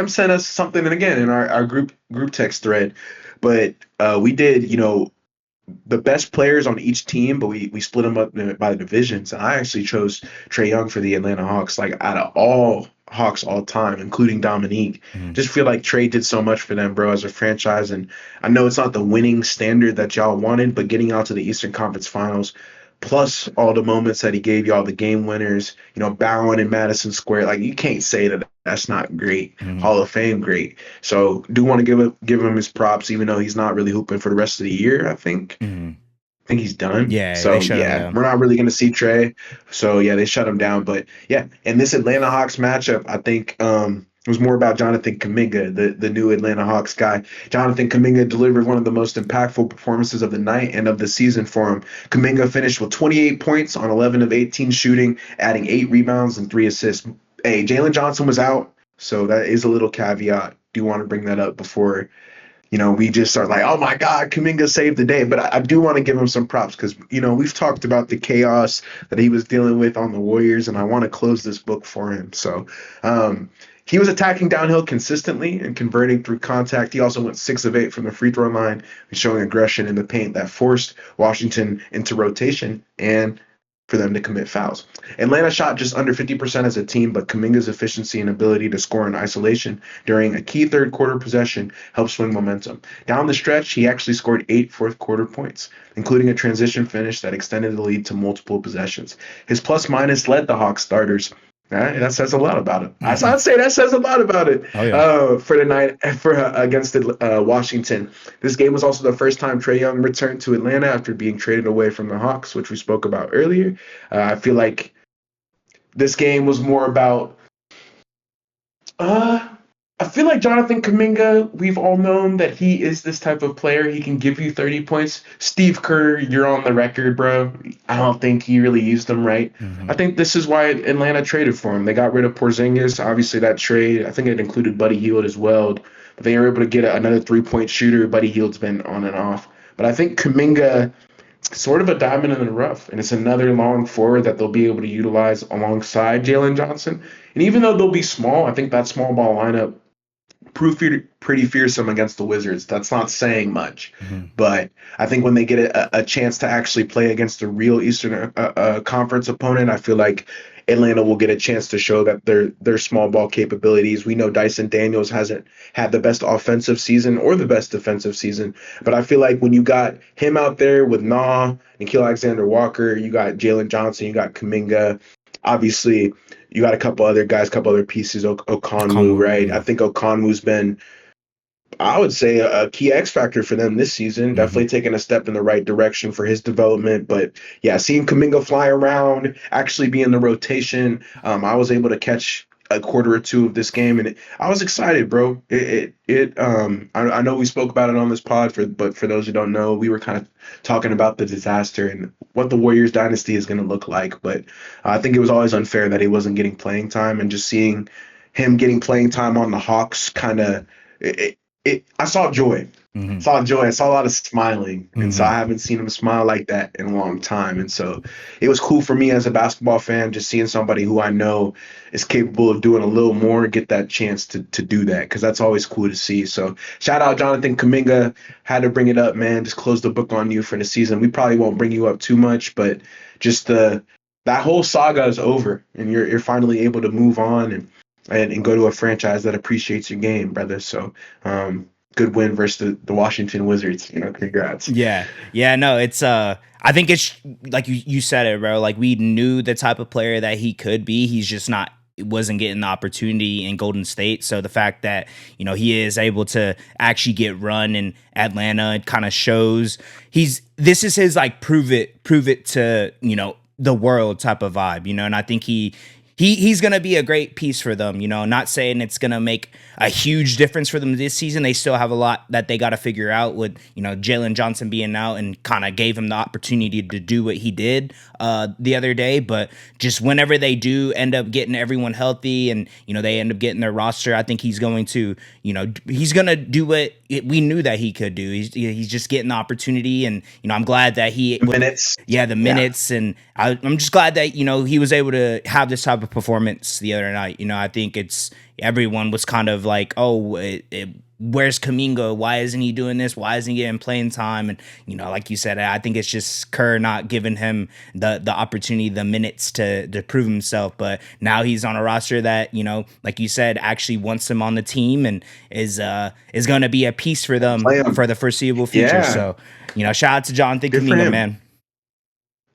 sent us something, and again in our group text thread, but we did, the best players on each team, but we split them up by the divisions. And I actually chose Trae Young for the Atlanta Hawks, like out of all Hawks all time, including Dominique. Just feel like Trae did so much for them, bro, as a franchise. And I know it's not the winning standard that y'all wanted, but getting out to the Eastern Conference Finals, plus all the moments that he gave y'all, the game winners, bowing in Madison Square, like you can't say that that's not great. Hall of Fame great. So do want to give him his props, even though he's not really hooping for the rest of the year. I think he's done. Yeah. So yeah, we're not really going to see Trae. So yeah, they shut him down. But yeah, and this Atlanta Hawks matchup, I think it was more about Jonathan Kuminga, the new Atlanta Hawks guy. Jonathan Kuminga delivered one of the most impactful performances of the night and of the season for him. Kuminga finished with 28 points on 11 of 18 shooting, adding 8 rebounds and 3 assists. Hey, Jalen Johnson was out, so that is a little caveat. Do want to bring that up before we just start like, oh my God, Kuminga saved the day. But I do want to give him some props because, we've talked about the chaos that he was dealing with on the Warriors, and I want to close this book for him. So he was attacking downhill consistently and converting through contact. He also went 6 of 8 from the free throw line, showing aggression in the paint that forced Washington into rotation and for them to commit fouls. Atlanta shot just under 50% as a team, but Kuminga's efficiency and ability to score in isolation during a key third quarter possession helped swing momentum. Down the stretch, he actually scored 8 fourth quarter points, including a transition finish that extended the lead to multiple possessions. His plus-minus led the Hawks starters. That says a lot about it. I'd say that says a lot about it. Oh, yeah. For the night against Washington. This game was also the first time Trae Young returned to Atlanta after being traded away from the Hawks, which we spoke about earlier. I feel like this game was more about. I feel like Jonathan Kuminga, we've all known that he is this type of player. He can give you 30 points. Steve Kerr, you're on the record, bro. I don't think he really used them right. I think this is why Atlanta traded for him. They got rid of Porzingis. Obviously, that trade, I think it included Buddy Hield as well. But they were able to get another 3-point shooter. Buddy Hield's been on and off. But I think Kuminga, sort of a diamond in the rough, and it's another long forward that they'll be able to utilize alongside Jalen Johnson. And even though they'll be small, I think that small ball lineup proved pretty fearsome against the Wizards. That's not saying much, but I think when they get a chance to actually play against a real Eastern Conference opponent, I feel like Atlanta will get a chance to show that their small ball capabilities. We know Dyson Daniels hasn't had the best offensive season or the best defensive season, but I feel like when you got him out there with Nickeil Alexander-Walker, you got Jalen Johnson, you got Kuminga, obviously you got a couple other guys, a couple other pieces, Okonwu, right? I think Okonwu's been, I would say, a key X factor for them this season. Definitely taking a step in the right direction for his development. But yeah, seeing Kuminga fly around, actually be in the rotation, I was able to catch a quarter or two of this game, and I was excited, bro. I know we spoke about it on this pod, but for those who don't know, we were kind of talking about the disaster and what the Warriors dynasty is going to look like. But I think it was always unfair that he wasn't getting playing time, and just seeing him getting playing time on the Hawks kind of I saw joy. Mm-hmm. Saw joy. I saw a lot of smiling. And so Mm-hmm. I haven't seen him smile like that in a long time. And so it was cool for me as a basketball fan, just seeing somebody who I know is capable of doing a little more, get that chance to do that. Cause that's always cool to see. So shout out Jonathan Kuminga. Had to bring it up, man. Just close the book on you for the season. We probably won't bring you up too much, but just that whole saga is over and you're finally able to move on and go to a franchise that appreciates your game, brother. So good win versus the Washington Wizards. Congrats. Yeah. Yeah, no, it's I think it's like you said it, bro. Like we knew the type of player that he could be. He's just not wasn't getting the opportunity in Golden State. So the fact that, he is able to actually get run in Atlanta, it kind of shows this is his like prove it to, the world type of vibe, and I think he's going to be a great piece for them, not saying it's going to make a huge difference for them this season. They still have a lot that they got to figure out with, Jalen Johnson being out and kind of gave him the opportunity to do what he did the other day. But just whenever they do end up getting everyone healthy and, they end up getting their roster, I think he's going to do what we knew that he could do. He's just getting the opportunity. And, I'm glad that Minutes. Yeah, the minutes. Yeah. And I'm just glad that, he was able to have this type of performance the other night. I think everyone was kind of like, oh, where's Kuminga? Why isn't he doing this? Why isn't he getting playing time? And, like you said, I think it's just Kerr not giving him the opportunity, the minutes to prove himself. But now he's on a roster that, like you said, actually wants him on the team and is going to be a piece for them for the foreseeable future. Yeah. So, shout out to Jonathan Kuminga, man.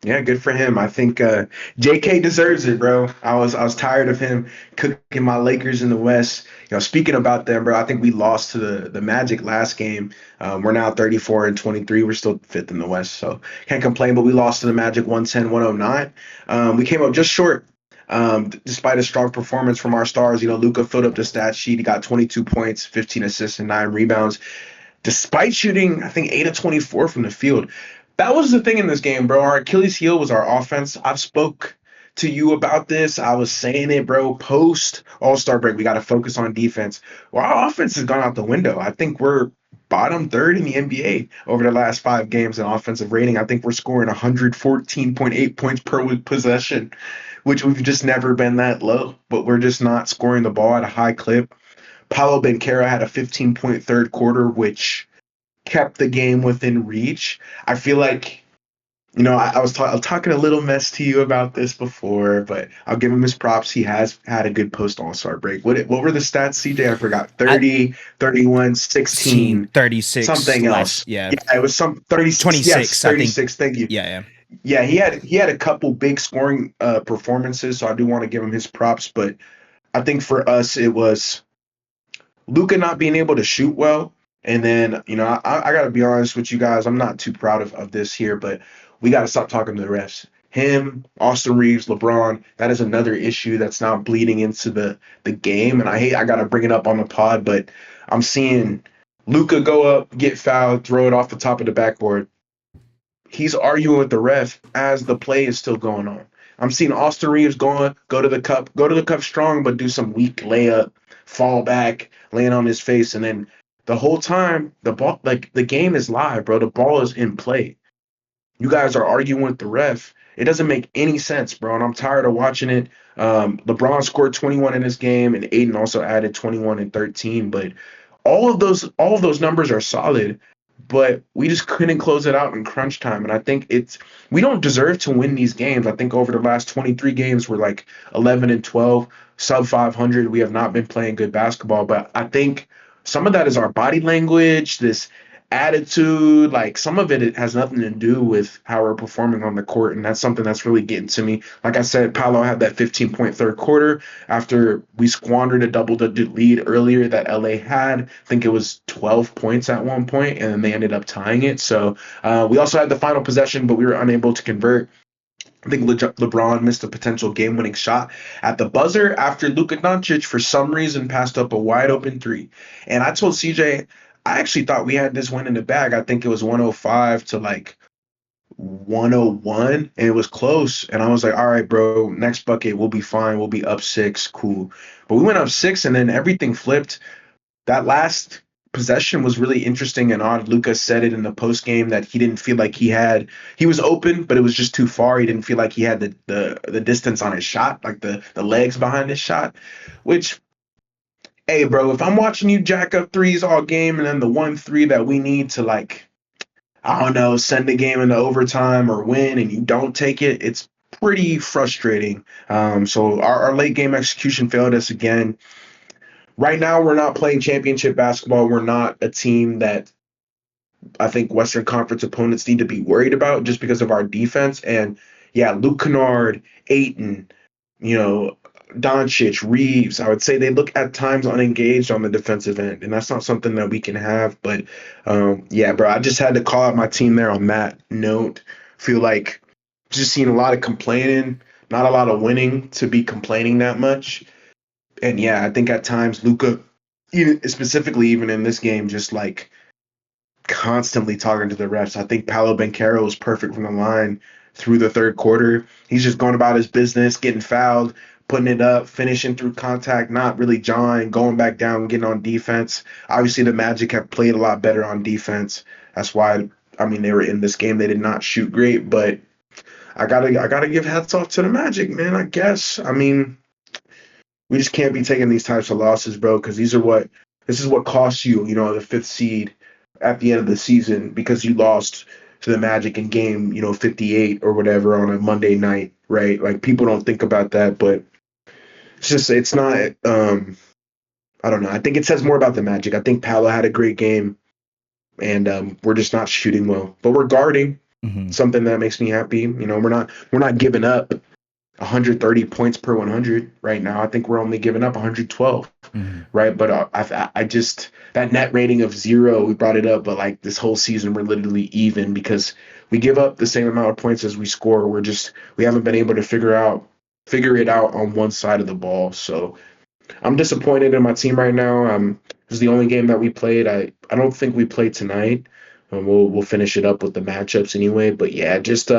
Yeah, good for him. I think JK deserves it, bro. I was tired of him cooking my Lakers in the West. Speaking about them, bro, I think we lost to the Magic last game. We're now 34-23. We're still fifth in the West, so can't complain. But we lost to the Magic 110-109. We came up just short. Despite a strong performance from our stars, Luka filled up the stat sheet. He got 22 points, 15 assists, and 9 rebounds. Despite shooting, I think 8 of 24 from the field. That was the thing in this game, bro. Our Achilles heel was our offense. I've spoke to you about this. I was saying it, bro. Post All-Star break, we got to focus on defense. Well, our offense has gone out the window. I think we're bottom third in the NBA over the last 5 games in offensive rating. I think we're scoring 114.8 points per possession, which we've just never been that low. But we're just not scoring the ball at a high clip. Paolo Banchero had a 15-point third quarter, which kept the game within reach. I feel like, I was talking a little mess to you about this before, but I'll give him his props. He has had a good post All-Star break. What were the stats, CJ? I forgot. 30, 31, 16, 36, something else. Yeah, it was some 36. 26. Yes, 36. Thank you. Yeah. Yeah, he had a couple big scoring performances, so I do want to give him his props. But I think for us, it was Luka not being able to shoot well. And then, I got to be honest with you guys. I'm not too proud of this here, but we got to stop talking to the refs. Him, Austin Reeves, LeBron, that is another issue that's now bleeding into the game. And I got to bring it up on the pod, but I'm seeing Luka go up, get fouled, throw it off the top of the backboard. He's arguing with the ref as the play is still going on. I'm seeing Austin Reeves go to the cup strong, but do some weak layup, fall back, laying on his face, and then the whole time, the ball, like the game is live, bro. The ball is in play. You guys are arguing with the ref. It doesn't make any sense, bro. And I'm tired of watching it. LeBron scored 21 in this game, and Aiden also added 21 and 13. But all of those numbers are solid, but we just couldn't close it out in crunch time. And I think we don't deserve to win these games. I think over the last 23 games, we're like 11-12, sub 500. We have not been playing good basketball, but I think some of that is our body language, this attitude, like some of it has nothing to do with how we're performing on the court. And that's something that's really getting to me. Like I said, Paolo had that 15-point third quarter after we squandered a double-digit lead earlier that LA had. I think it was 12 points at one point, and then they ended up tying it. So we also had the final possession, but we were unable to convert. I think LeBron missed a potential game-winning shot at the buzzer after Luka Doncic, for some reason, passed up a wide-open 3. And I told CJ, I actually thought we had this win in the bag. I think it was 105 to like 101, and it was close. And I was like, all right, bro, next bucket, we'll be fine. We'll be up 6, cool. But we went up 6, and then everything flipped. That last possession was really interesting and odd. Luka said it in the post game that he didn't feel like he was open, but it was just too far. He didn't feel like he had the distance on his shot, like the legs behind his shot, which, hey, bro, if I'm watching you jack up threes all game and then the 1 3 that we need to, like, I don't know, send the game into overtime or win and you don't take it, it's pretty frustrating. So our late game execution failed us again. Right now, we're not playing championship basketball. We're not a team that I think Western Conference opponents need to be worried about just because of our defense. And yeah, Luke Kennard, Ayton, you know, Doncic, Reeves, I would say they look at times unengaged on the defensive end, and that's not something that we can have. But yeah, bro, I just had to call out my team there on that note. Feel like just seeing a lot of complaining, not a lot of winning to be complaining that much. And yeah, I think at times Luka, specifically even in this game, just like constantly talking to the refs. I think Paolo Banchero was perfect from the line through the third quarter. He's just going about his business, getting fouled, putting it up, finishing through contact, not really jawing, going back down, getting on defense. Obviously, the Magic have played a lot better on defense. That's why, I mean, they were in this game. They did not shoot great, but I gotta give hats off to the Magic, man. I guess. I mean, we just can't be taking these types of losses, bro, because this is what costs you, the fifth seed at the end of the season because you lost to the Magic in game, 58 or whatever on a Monday night, right? Like, people don't think about that, but it's not, I don't know. I think it says more about the Magic. I think Paolo had a great game, and we're just not shooting well, but we're guarding, something that makes me happy. We're not giving up 130 points per 100 right now. I think we're only giving up 112, right? But I just, that net rating of 0, we brought it up, but like this whole season we're literally even because we give up the same amount of points as we score. We haven't been able to figure it out on one side of the ball. So I'm disappointed in my team right now. This is the only game that we played. I don't think we played tonight. We'll finish it up with the matchups anyway. But yeah, just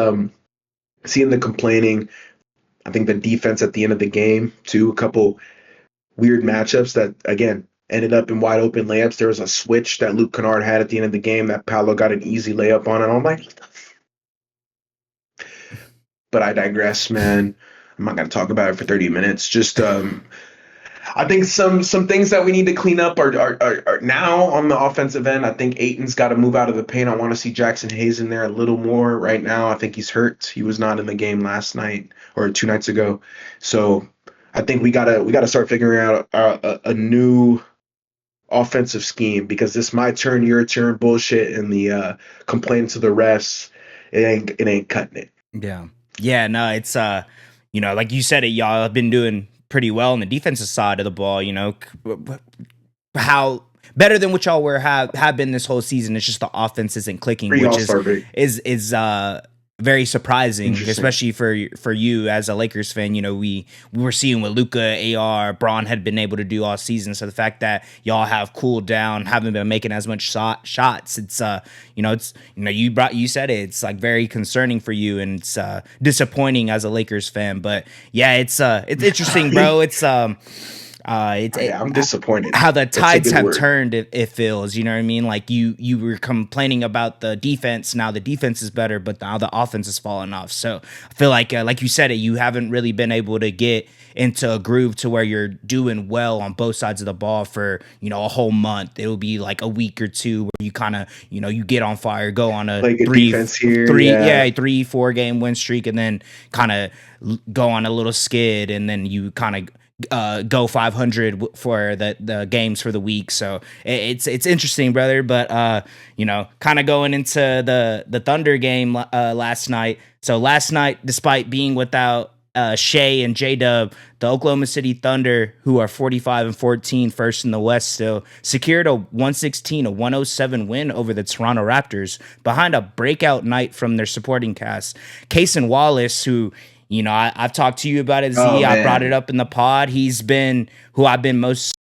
seeing the complaining. I think the defense at the end of the game, too, a couple weird matchups that, again, ended up in wide open layups. There was a switch that Luke Kennard had at the end of the game that Paolo got an easy layup on, and I'm like, but I digress, man. I'm not going to talk about it for 30 minutes. Just, I think some things that we need to clean up are now on the offensive end. I think Ayton's got to move out of the paint. I want to see Jackson Hayes in there a little more right now. I think he's hurt. He was not in the game last night or 2 nights ago. So I think we gotta start figuring out a new offensive scheme because this my turn, your turn bullshit and the complaining to the refs, it ain't cutting it. Yeah. No, it's like you said, y'all have been doing pretty well on the defensive side of the ball. How better than what y'all have been this whole season. It's just the offense isn't clicking, which is very surprising, especially for you as a Lakers fan. We were seeing what Luka, AR, Braun had been able to do all season. So the fact that y'all have cooled down, haven't been making as much shots, it's you said it. It's like very concerning for you, and it's disappointing as a Lakers fan. But yeah, it's interesting, bro. I'm disappointed how the tides have turned. It feels, you know what I mean? Like you were complaining about the defense. Now the defense is better, but now the offense is falling off. So I feel like you said it, you haven't really been able to get into a groove to where you're doing well on both sides of the ball for, a whole month. It'll be like a week or two where you kind of, you get on fire, go on a like 3-4 game win streak, and then kind of go on a little skid, and then you kind of go 500 for the games for the week. So it's interesting, brother. But kind of going into the Thunder game last night. So last night, despite being without Shea and J-Dub, the Oklahoma City Thunder, who are 45-14, first in the West, still secured a 116-107 win over the Toronto Raptors behind a breakout night from their supporting cast. Cason Wallace, who You know, I've talked to you about it, Z. Oh I brought it man, up in the pod. He's been who I've been most,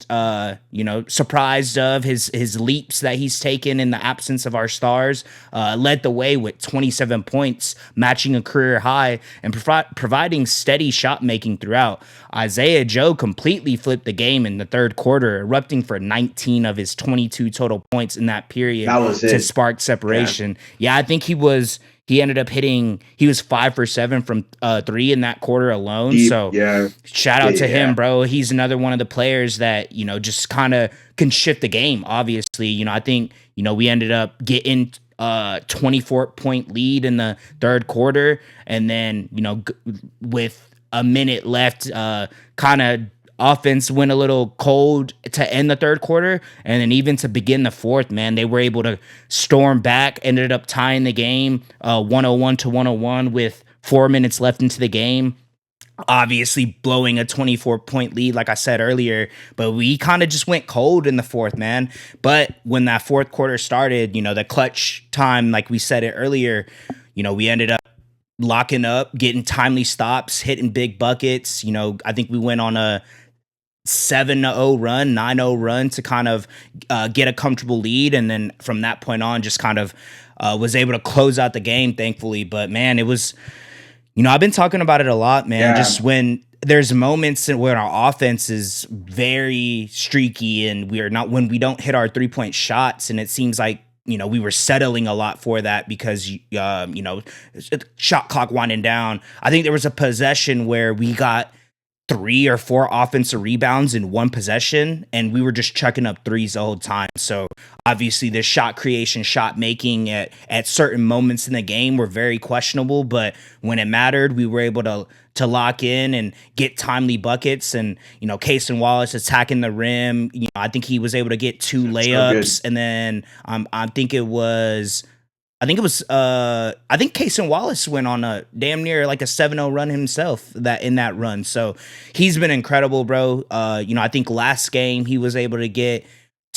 surprised of his leaps that he's taken in the absence of our stars. Led the way with 27 points, matching a career high, and providing steady shot making throughout. Isaiah Joe completely flipped the game in the third quarter, erupting for 19 of his 22 total points in that period that was to it. spark Yeah, separation. Yeah, I think he ended up hitting, he was 5 for 7 from three in that quarter alone. deep. So Yeah, shout out to him, yeah, bro. He's another one of the players that, just kind of can shift the game, obviously. I think, we ended up getting 24-point lead in the third quarter. And then, with a minute left, kind of offense went a little cold to end the third quarter, and then even to begin the fourth, man, they were able to storm back, ended up tying the game 101 to 101 with 4 minutes left into the game, obviously blowing a 24-point lead like I said earlier. But we kind of just went cold in the fourth, man. But when that fourth quarter started, the clutch time, like we said it earlier, we ended up locking up, getting timely stops, hitting big buckets. I think we went on a 7-0 run, 9-0 run to kind of get a comfortable lead. And then from that point on, just kind of was able to close out the game, thankfully. But man, it was, I've been talking about it a lot, man. yeah. Just when there's moments where our offense is very streaky and when we don't hit our 3-point shots, and it seems like, we were settling a lot for that because, shot clock winding down. I think there was a possession where we got 3 or 4 offensive rebounds in one possession, and we were just chucking up threes the whole time. So obviously the shot creation, shot making at certain moments in the game were very questionable, but when it mattered, we were able to lock in and get timely buckets. And, Cason Wallace attacking the rim, I think he was able to get 2 layups, and then I think Cason Wallace went on a damn near like a 7-0 run himself in that run. So he's been incredible, bro. I think last game he was able to get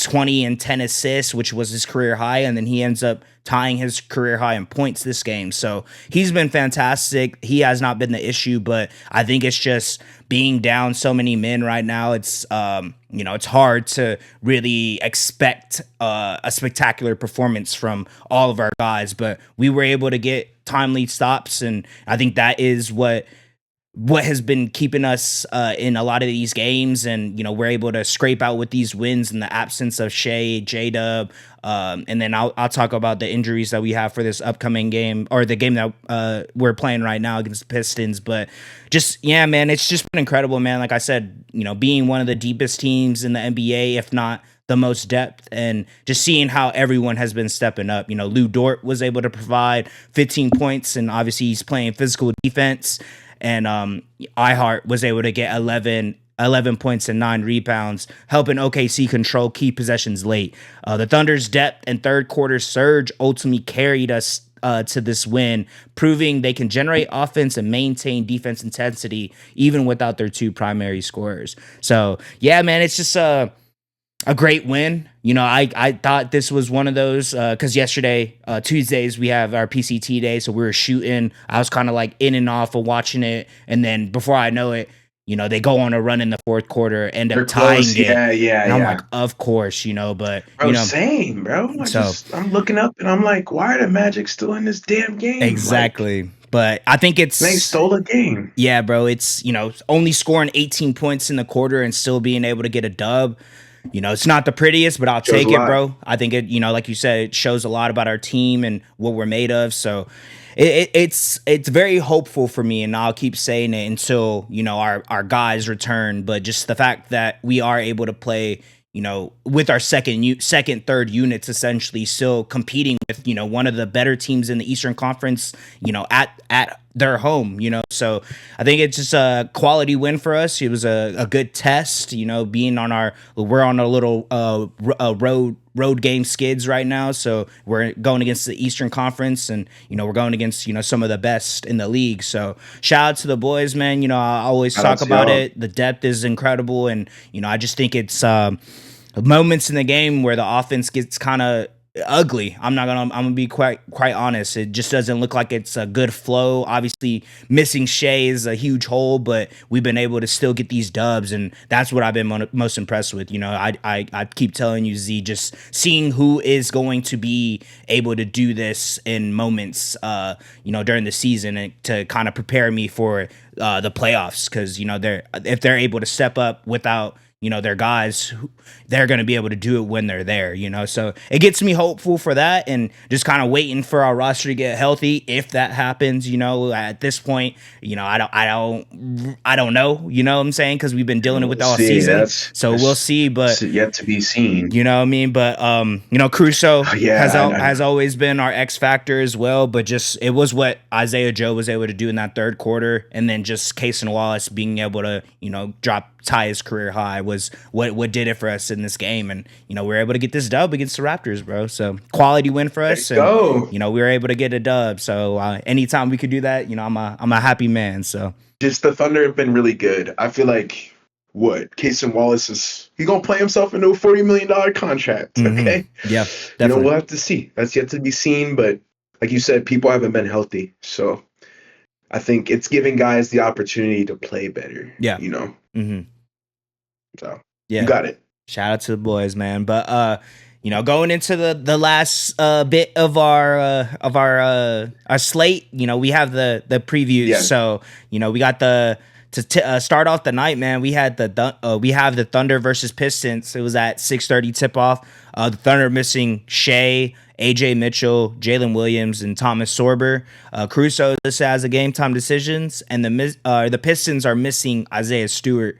20 and 10 assists, which was his career high, and then he ends up tying his career high in points this game. So he's been fantastic. He has not been the issue, but I think it's just being down so many men right now. It's it's hard to really expect a spectacular performance from all of our guys, but we were able to get timely stops, and I think that is what has been keeping us in a lot of these games. And we're able to scrape out with these wins in the absence of Shea, J-Dub, and then I'll talk about the injuries that we have for this upcoming game, or the game that we're playing right now against the Pistons. But just, yeah, man, it's just been incredible, man. Like I said, being one of the deepest teams in the NBA, if not the most depth, and just seeing how everyone has been stepping up. Lou Dort was able to provide 15 points, and obviously he's playing physical defense. And iHeart was able to get 11 points and 9 rebounds, helping OKC control key possessions late. The Thunder's depth and third quarter surge ultimately carried us to this win, proving they can generate offense and maintain defense intensity even without their 2 primary scorers. So, yeah, man, it's just a great win. I thought this was one of those, because yesterday, Tuesdays, we have our PCT day, so we were shooting. I was kind of like in and off of watching it, and then before I know it, they go on a run in the fourth quarter, end up tying it. Yeah. And I'm like, of course, but bro, same, bro. I'm looking up and I'm like, why are the Magic still in this damn game? Exactly. But I think they stole a game. Yeah, bro. It's, only scoring 18 points in the quarter and still being able to get a dub. It's not the prettiest, but I'll take it, bro. I think it, like you said, it shows a lot about our team and what we're made of. So it's very hopeful for me, and I'll keep saying it until, our guys return. But just the fact that we are able to play, with our second, third units, essentially still competing with, one of the better teams in the Eastern Conference, at their home, So I think it's just a quality win for us. It was a good test, we're on a little road game skids right now. So we're going against the Eastern Conference, and, we're going against, some of the best in the league. So shout out to the boys, man. I always talk about it. The depth is incredible. And, I just think it's moments in the game where the offense gets kind of ugly. I'm gonna be quite honest. It just doesn't look like it's a good flow. Obviously, missing Shea is a huge hole, but we've been able to still get these dubs, and that's what I've been most impressed with. You know, I keep telling you, Z, just seeing who is going to be able to do this in moments, you know, during the season, and to kind of prepare me for the playoffs, because you know if they're able to step up without, you know, their guys, they're going to be able to do it when they're there, you know? So it gets me hopeful for that, and just kind of waiting for our roster to get healthy. If that happens, you know, at this point, you know, I don't know, you know what I'm saying? Cause we've been dealing with all season. So we'll see, but yet to be seen. You know what I mean? But, you know, Crusoe Yeah, has always been our X factor as well, but just, it was what Isaiah Joe was able to do in that third quarter. And then just Cason Wallace being able to, you know, tie his career high was what did it for us in this game. And, you know, we were able to get this dub against the Raptors, bro. So quality win for us. And, you know, we were able to get a dub. So anytime we could do that, you know, I'm a happy man. So just the Thunder have been really good. I feel like Cason Wallace he's gonna play himself into a $40 million contract. Okay. Yeah, definitely. You know, we'll have to see. That's yet to be seen. But like you said, people haven't been healthy. So I think it's giving guys the opportunity to play better. Yeah. You know? So yeah, you got it. Shout out to the boys, man. But you know, going into the last bit of our slate, you know, we have the previews. Yeah. So, you know, we got to start off the night, man. We had we have the Thunder versus Pistons. It was at 6:30 tip off. The Thunder missing Shea, AJ Mitchell, Jalen Williams, and Thomas Sorber. Crusoe listed as a game time decisions, and the Pistons are missing Isaiah Stewart.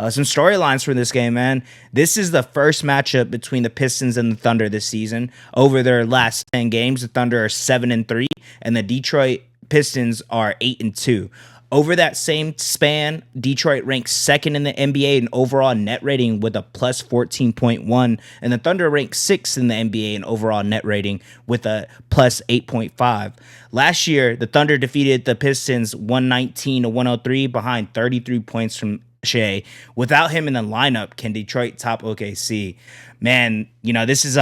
Some storylines for this game, man. This is the first matchup between the Pistons and the Thunder this season. Over their last 10 games, the Thunder are 7-3, and the Detroit Pistons are 8-2. Over that same span, Detroit ranks second in the NBA in overall net rating with a plus 14.1, and the Thunder ranks sixth in the NBA in overall net rating with a plus 8.5. Last year, the Thunder defeated the Pistons 119-103 behind 33 points from Shea. Without him in the lineup, can Detroit top OKC? Man, you know, this is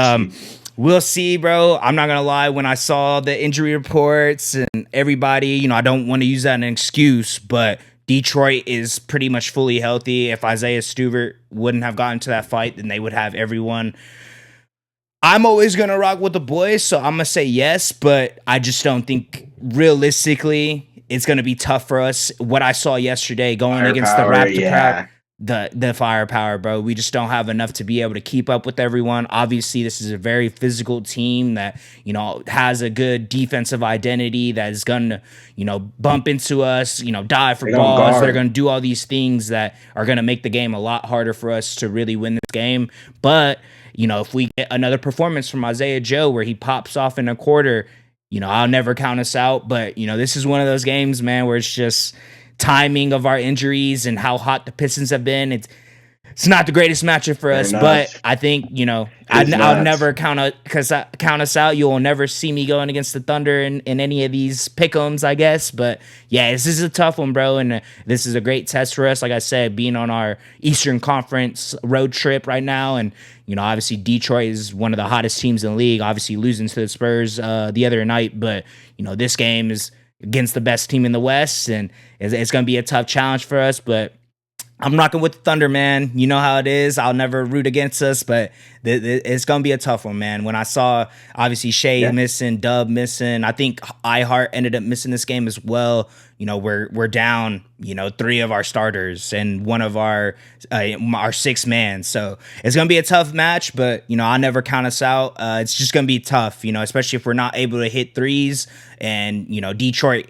we'll see, bro. I'm not gonna lie, when I saw the injury reports and everybody, you know, I don't want to use that as an excuse, but Detroit is pretty much fully healthy. If Isaiah Stewart wouldn't have gotten to that fight, then they would have everyone. I'm always gonna rock with the boys, so I'm gonna say yes, but I just don't think realistically it's going to be tough for us. What I saw yesterday going against the Raptor crowd, the firepower, bro. We just don't have enough to be able to keep up with everyone. Obviously, this is a very physical team that, you know, has a good defensive identity that is going to, you know, bump into us, you know, dive for balls. They're going to do all these things that are going to make the game a lot harder for us to really win this game. But, you know, if we get another performance from Isaiah Joe where he pops off in a quarter, you know, I'll never count us out, but, you know, this is one of those games, man, where it's just timing of our injuries and how hot the Pistons have been. It's not the greatest matchup for us, but I think, you know, I'll never count us out. You will never see me going against the Thunder in any of these pick'ems, I guess. But yeah, this is a tough one, bro, and this is a great test for us. Like I said, being on our Eastern Conference road trip right now, and you know, obviously Detroit is one of the hottest teams in the league. Obviously losing to the Spurs the other night, but you know, this game is against the best team in the West, and it's going to be a tough challenge for us, but I'm rocking with the Thunder, man. You know how it is. I'll never root against us, but it's going to be a tough one, man. When I saw, obviously, Shea missing, Dub missing, I think iHeart ended up missing this game as well. You know, we're down, you know, 3 of our starters and one of our 6 man. So it's going to be a tough match, but, you know, I'll never count us out. It's just going to be tough, you know, especially if we're not able to hit threes. And, you know, Detroit,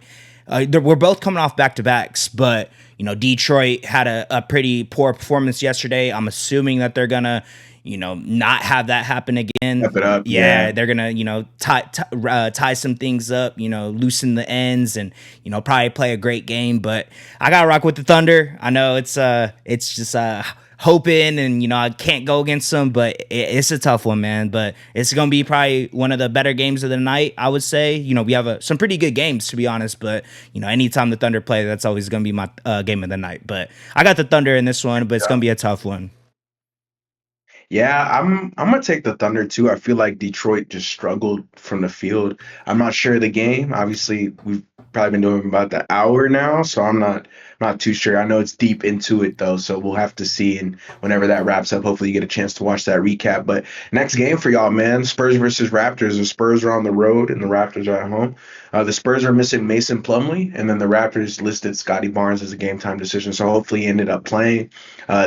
we're both coming off back-to-backs, but, you know, Detroit had a pretty poor performance yesterday. I'm assuming that they're going to, you know, not have that happen again. Step it up, yeah, they're going to, you know, tie some things up, you know, loosen the ends and, you know, probably play a great game. But I got to rock with the Thunder. I know it's just hoping, and, you know, I can't go against them, but it's a tough one, man. But it's going to be probably one of the better games of the night, I would say. You know, we have some pretty good games, to be honest, but, you know, anytime the Thunder play, that's always going to be my game of the night. But I got the Thunder in this one, but it's going to be a tough one. Yeah, I'm gonna take the Thunder too. I feel like Detroit just struggled from the field. I'm not sure of the game. Obviously, we've probably been doing about the hour now, so I'm not too sure. I know it's deep into it though, so we'll have to see. And whenever that wraps up, hopefully you get a chance to watch that recap. But next game for y'all, man, Spurs versus Raptors. The Spurs are on the road and the Raptors are at home. The Spurs are missing Mason Plumlee, and then the Raptors listed Scotty Barnes as a game time decision. So hopefully he ended up playing.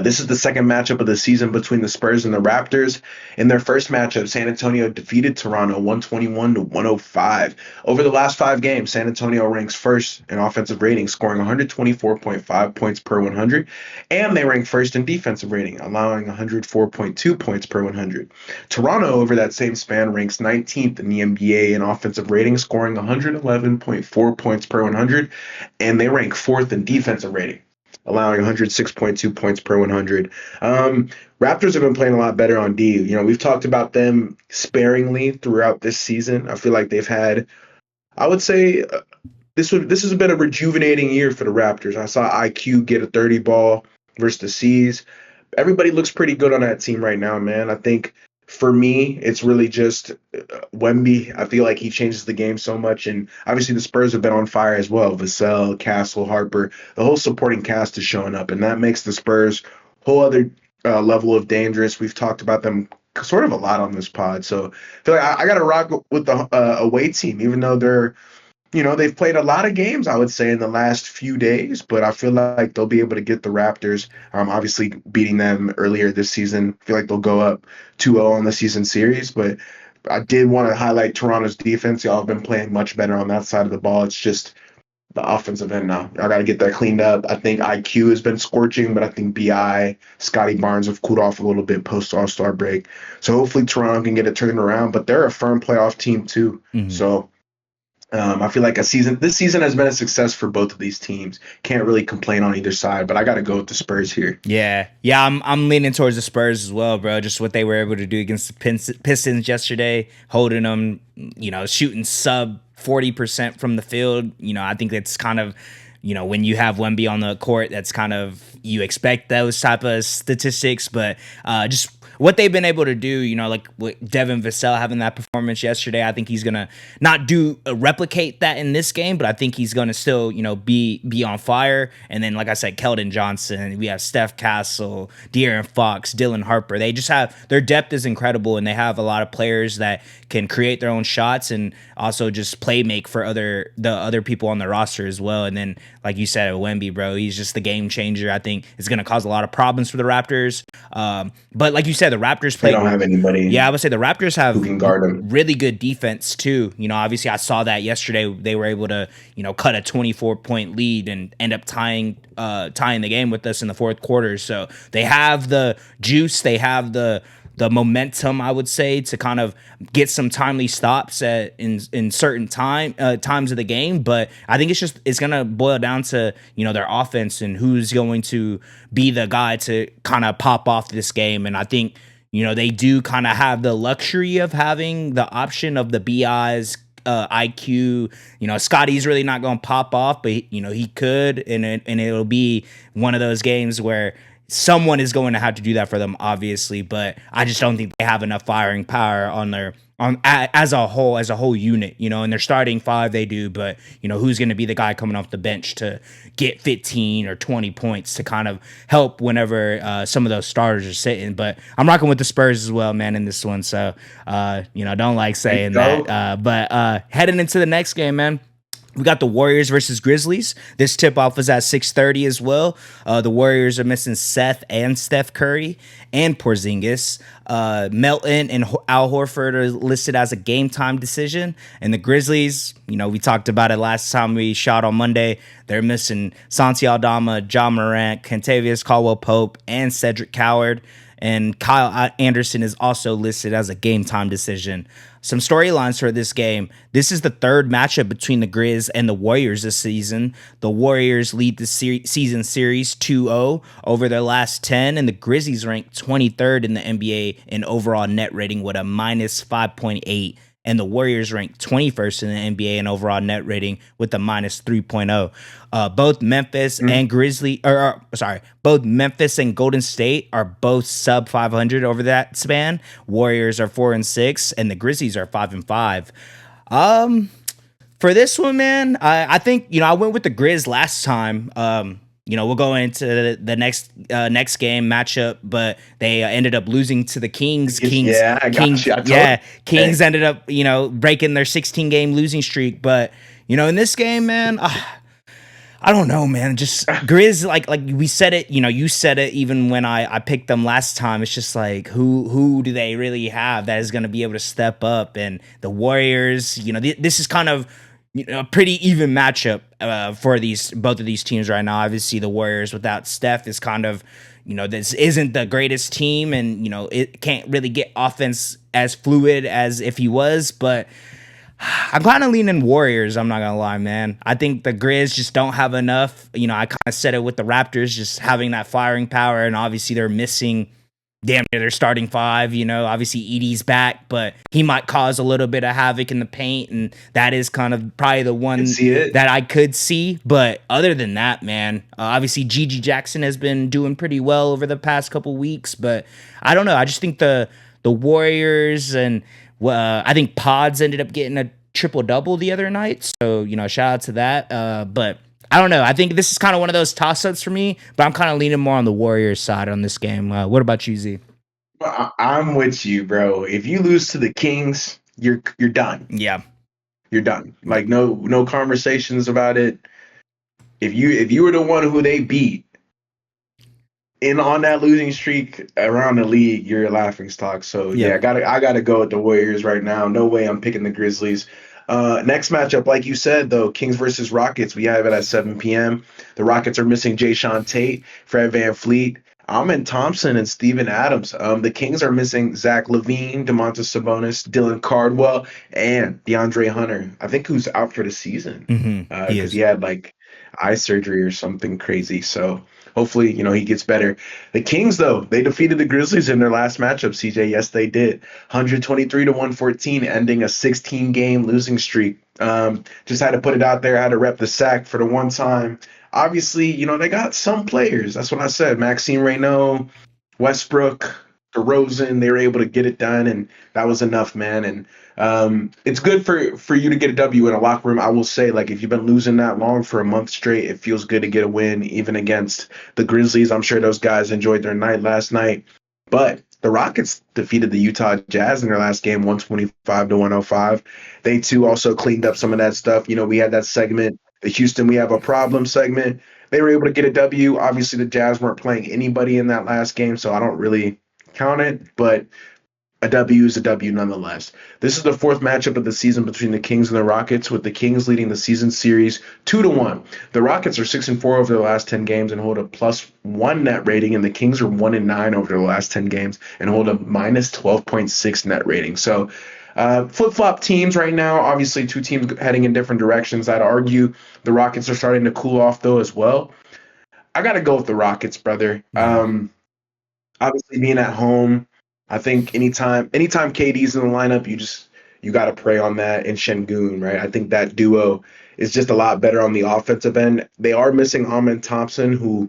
This is the second matchup of the season between the Spurs and the Raptors. In their first matchup, San Antonio defeated Toronto 121 to 105. Over the last 5 games, San Antonio ranks first in offensive rating, scoring 124.5 points per 100, and they rank first in defensive rating, allowing 104.2 points per 100. Toronto, over that same span, ranks 19th in the NBA in offensive rating, scoring 111.4 points per 100, and they rank fourth in defensive rating, allowing 106.2 points per 100. Raptors have been playing a lot better on D. We've talked about them sparingly throughout this season. I feel like they've had, I would say, this has been a rejuvenating year for the Raptors. I saw IQ get a 30 ball versus the C's. Everybody looks pretty good on that team right now, man. I think for me, it's really just Wemby. I feel like he changes the game so much, and obviously the Spurs have been on fire as well. Vassell, Castle, Harper, the whole supporting cast is showing up, and that makes the Spurs whole other level of dangerous. We've talked about them sort of a lot on this pod, so I feel like I got to rock with the away team, even though they've played a lot of games, I would say, in the last few days, but I feel like they'll be able to get the Raptors, obviously beating them earlier this season. I feel like they'll go up 2-0 on the season series, but I did want to highlight Toronto's defense. Y'all have been playing much better on that side of the ball. It's just the offensive end now. I got to get that cleaned up. I think IQ has been scorching, but I think BI, Scotty Barnes have cooled off a little bit post All-Star break. So hopefully Toronto can get it turned around, but they're a firm playoff team too. Mhm. So I feel like this season has been a success for both of these teams. Can't really complain on either side, but I got to go with the Spurs here. Yeah, I'm leaning towards the Spurs as well, bro. Just what they were able to do against the Pistons yesterday, holding them, shooting sub 40% from the field. I think that's kind of, when you have Wemby on the court, that's kind of, you expect those type of statistics, but just what they've been able to do, like with Devin Vassell having that performance yesterday, I think he's gonna not replicate that in this game, but I think he's gonna still, be on fire. And then, like I said, Keldon Johnson, we have Steph Castle, De'Aaron Fox, Dylan Harper. They just have, their depth is incredible, and they have a lot of players that can create their own shots and also just play make for the other people on the roster as well. And then, like you said, Wemby, bro, he's just the game changer. I think it's gonna cause a lot of problems for the Raptors. But like you said, the Raptors play. They don't have anybody. Yeah, I would say the Raptors have who can guard them. Really good defense too. Obviously I saw that yesterday. They were able to, cut a 24-point lead and end up tying the game with us in the fourth quarter. So they have the juice. They have the momentum, I would say, to kind of get some timely stops in certain times of the game. But I think it's gonna boil down to their offense and who's going to be the guy to kind of pop off this game. And I think they do kind of have the luxury of having the option of the BIs. IQ, Scotty's really not going to pop off, but he could, and it'll be one of those games where someone is going to have to do that for them, obviously, but I just don't think they have enough firing power as a whole unit, and their starting five they do, but who's going to be the guy coming off the bench to get 15 or 20 points to kind of help whenever some of those starters are sitting. But I'm rocking with the Spurs as well, man, in this one. So don't like saying that, but heading into the next game, man. We got the Warriors versus Grizzlies. This tip-off was at 6:30 as well. The Warriors are missing Seth and Steph Curry and Porzingis. Melton and Al Horford are listed as a game-time decision. And the Grizzlies, we talked about it last time we shot on Monday. They're missing Santi Aldama, John Morant, Kentavious Caldwell-Pope, and Cedric Coward. And Kyle Anderson is also listed as a game-time decision. Some storylines for this game. This is the third matchup between the Grizz and the Warriors this season. The Warriors lead the season series 2-0 over their last 10, and the Grizzlies rank 23rd in the NBA in overall net rating with a minus 5.8 and the Warriors ranked 21st in the NBA in overall net rating with a minus 3.0. Both Memphis and both Memphis and Golden State are both sub 500 over that span. Warriors are 4-6, and the Grizzlies are 5-5. For this one, man, I think, I went with the Grizz last time. We'll go into the next game matchup, but they ended up losing to the Kings. Kings ended up, breaking their 16-game losing streak. But, in this game, man, I don't know, man. Just Grizz, like we said it, you said it even when I picked them last time. It's just like, who do they really have that is going to be able to step up? And the Warriors, this is kind of a pretty even matchup for both of these teams right now. Obviously, the Warriors without Steph is kind of, this isn't the greatest team, and it can't really get offense as fluid as if he was. But I'm kind of leaning Warriors. I'm not gonna lie, man. I think the Grizz just don't have enough. I kind of said it with the Raptors, just having that firing power, and obviously they're missing damn near their starting five. Obviously Edie's back, but he might cause a little bit of havoc in the paint, and that is kind of probably the one that I could see. But other than that, man, obviously Gigi Jackson has been doing pretty well over the past couple weeks, but I don't know. I just think the Warriors, and I think Pods ended up getting a triple-double the other night, so shout out to that. But I don't know. I think this is kind of one of those toss-ups for me, but I'm kind of leaning more on the Warriors side on this game. What about you, Z? Well, I'm with you, bro. If you lose to the Kings, you're done. Yeah, you're done. Like no conversations about it. If you were the one who they beat on that losing streak around the league, you're a laughingstock. So yeah, I gotta go with the Warriors right now. No way I'm picking the Grizzlies. Next matchup, like you said, though, Kings versus Rockets. We have it at 7 p.m. The Rockets are missing Jayshawn Tate, Fred VanVleet, Amen Thompson, and Steven Adams. The Kings are missing Zach LaVine, Domantas Sabonis, Dylan Cardwell, and DeAndre Hunter. I think who's out for the season because he had like eye surgery or something crazy. So hopefully, he gets better. The Kings, though, they defeated the Grizzlies in their last matchup, CJ. Yes, they did. 123-114, ending a 16-game losing streak. Just had to put it out there. Had to rep the sack for the one time. Obviously, they got some players. That's what I said. Maxime Reynaud, Westbrook, DeRozan, they were able to get it done, and that was enough, man. And it's good for you to get a W in a locker room. I will say, like, if you've been losing that long for a month straight, it feels good to get a win, even against the Grizzlies. I'm sure those guys enjoyed their night last night. But the Rockets defeated the Utah Jazz in their last game, 125-105. They, too, also cleaned up some of that stuff. We had that segment, the Houston We Have a Problem segment. They were able to get a W. Obviously, the Jazz weren't playing anybody in that last game, so I don't really count it, but a W is a W nonetheless. This is the fourth matchup of the season between the Kings and the Rockets, with the Kings leading the season series 2-1. The Rockets are 6-4 over their last 10 games and hold a +1 net rating, and the Kings are 1-9 over their last 10 games and hold a -12.6 net rating. So flip-flop teams right now. Obviously, two teams heading in different directions. I'd argue the Rockets are starting to cool off, though, as well. I got to go with the Rockets, brother. Obviously, being at home, I think anytime KD's in the lineup, you got to pray on that and Şengün, right? I think that duo is just a lot better on the offensive end. They are missing Amen Thompson, who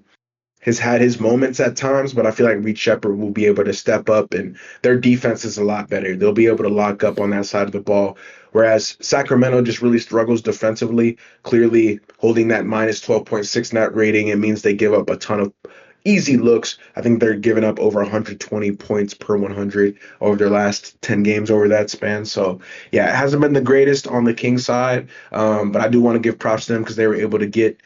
has had his moments at times, but I feel like Reed Shepherd will be able to step up, and their defense is a lot better. They'll be able to lock up on that side of the ball, whereas Sacramento just really struggles defensively. Clearly, holding that -12.6 net rating, it means they give up a ton of easy looks. I think they're giving up over 120 points per 100 over their last 10 games over that span. So, yeah, it hasn't been the greatest on the Kings side, but I do want to give props to them because they were able to get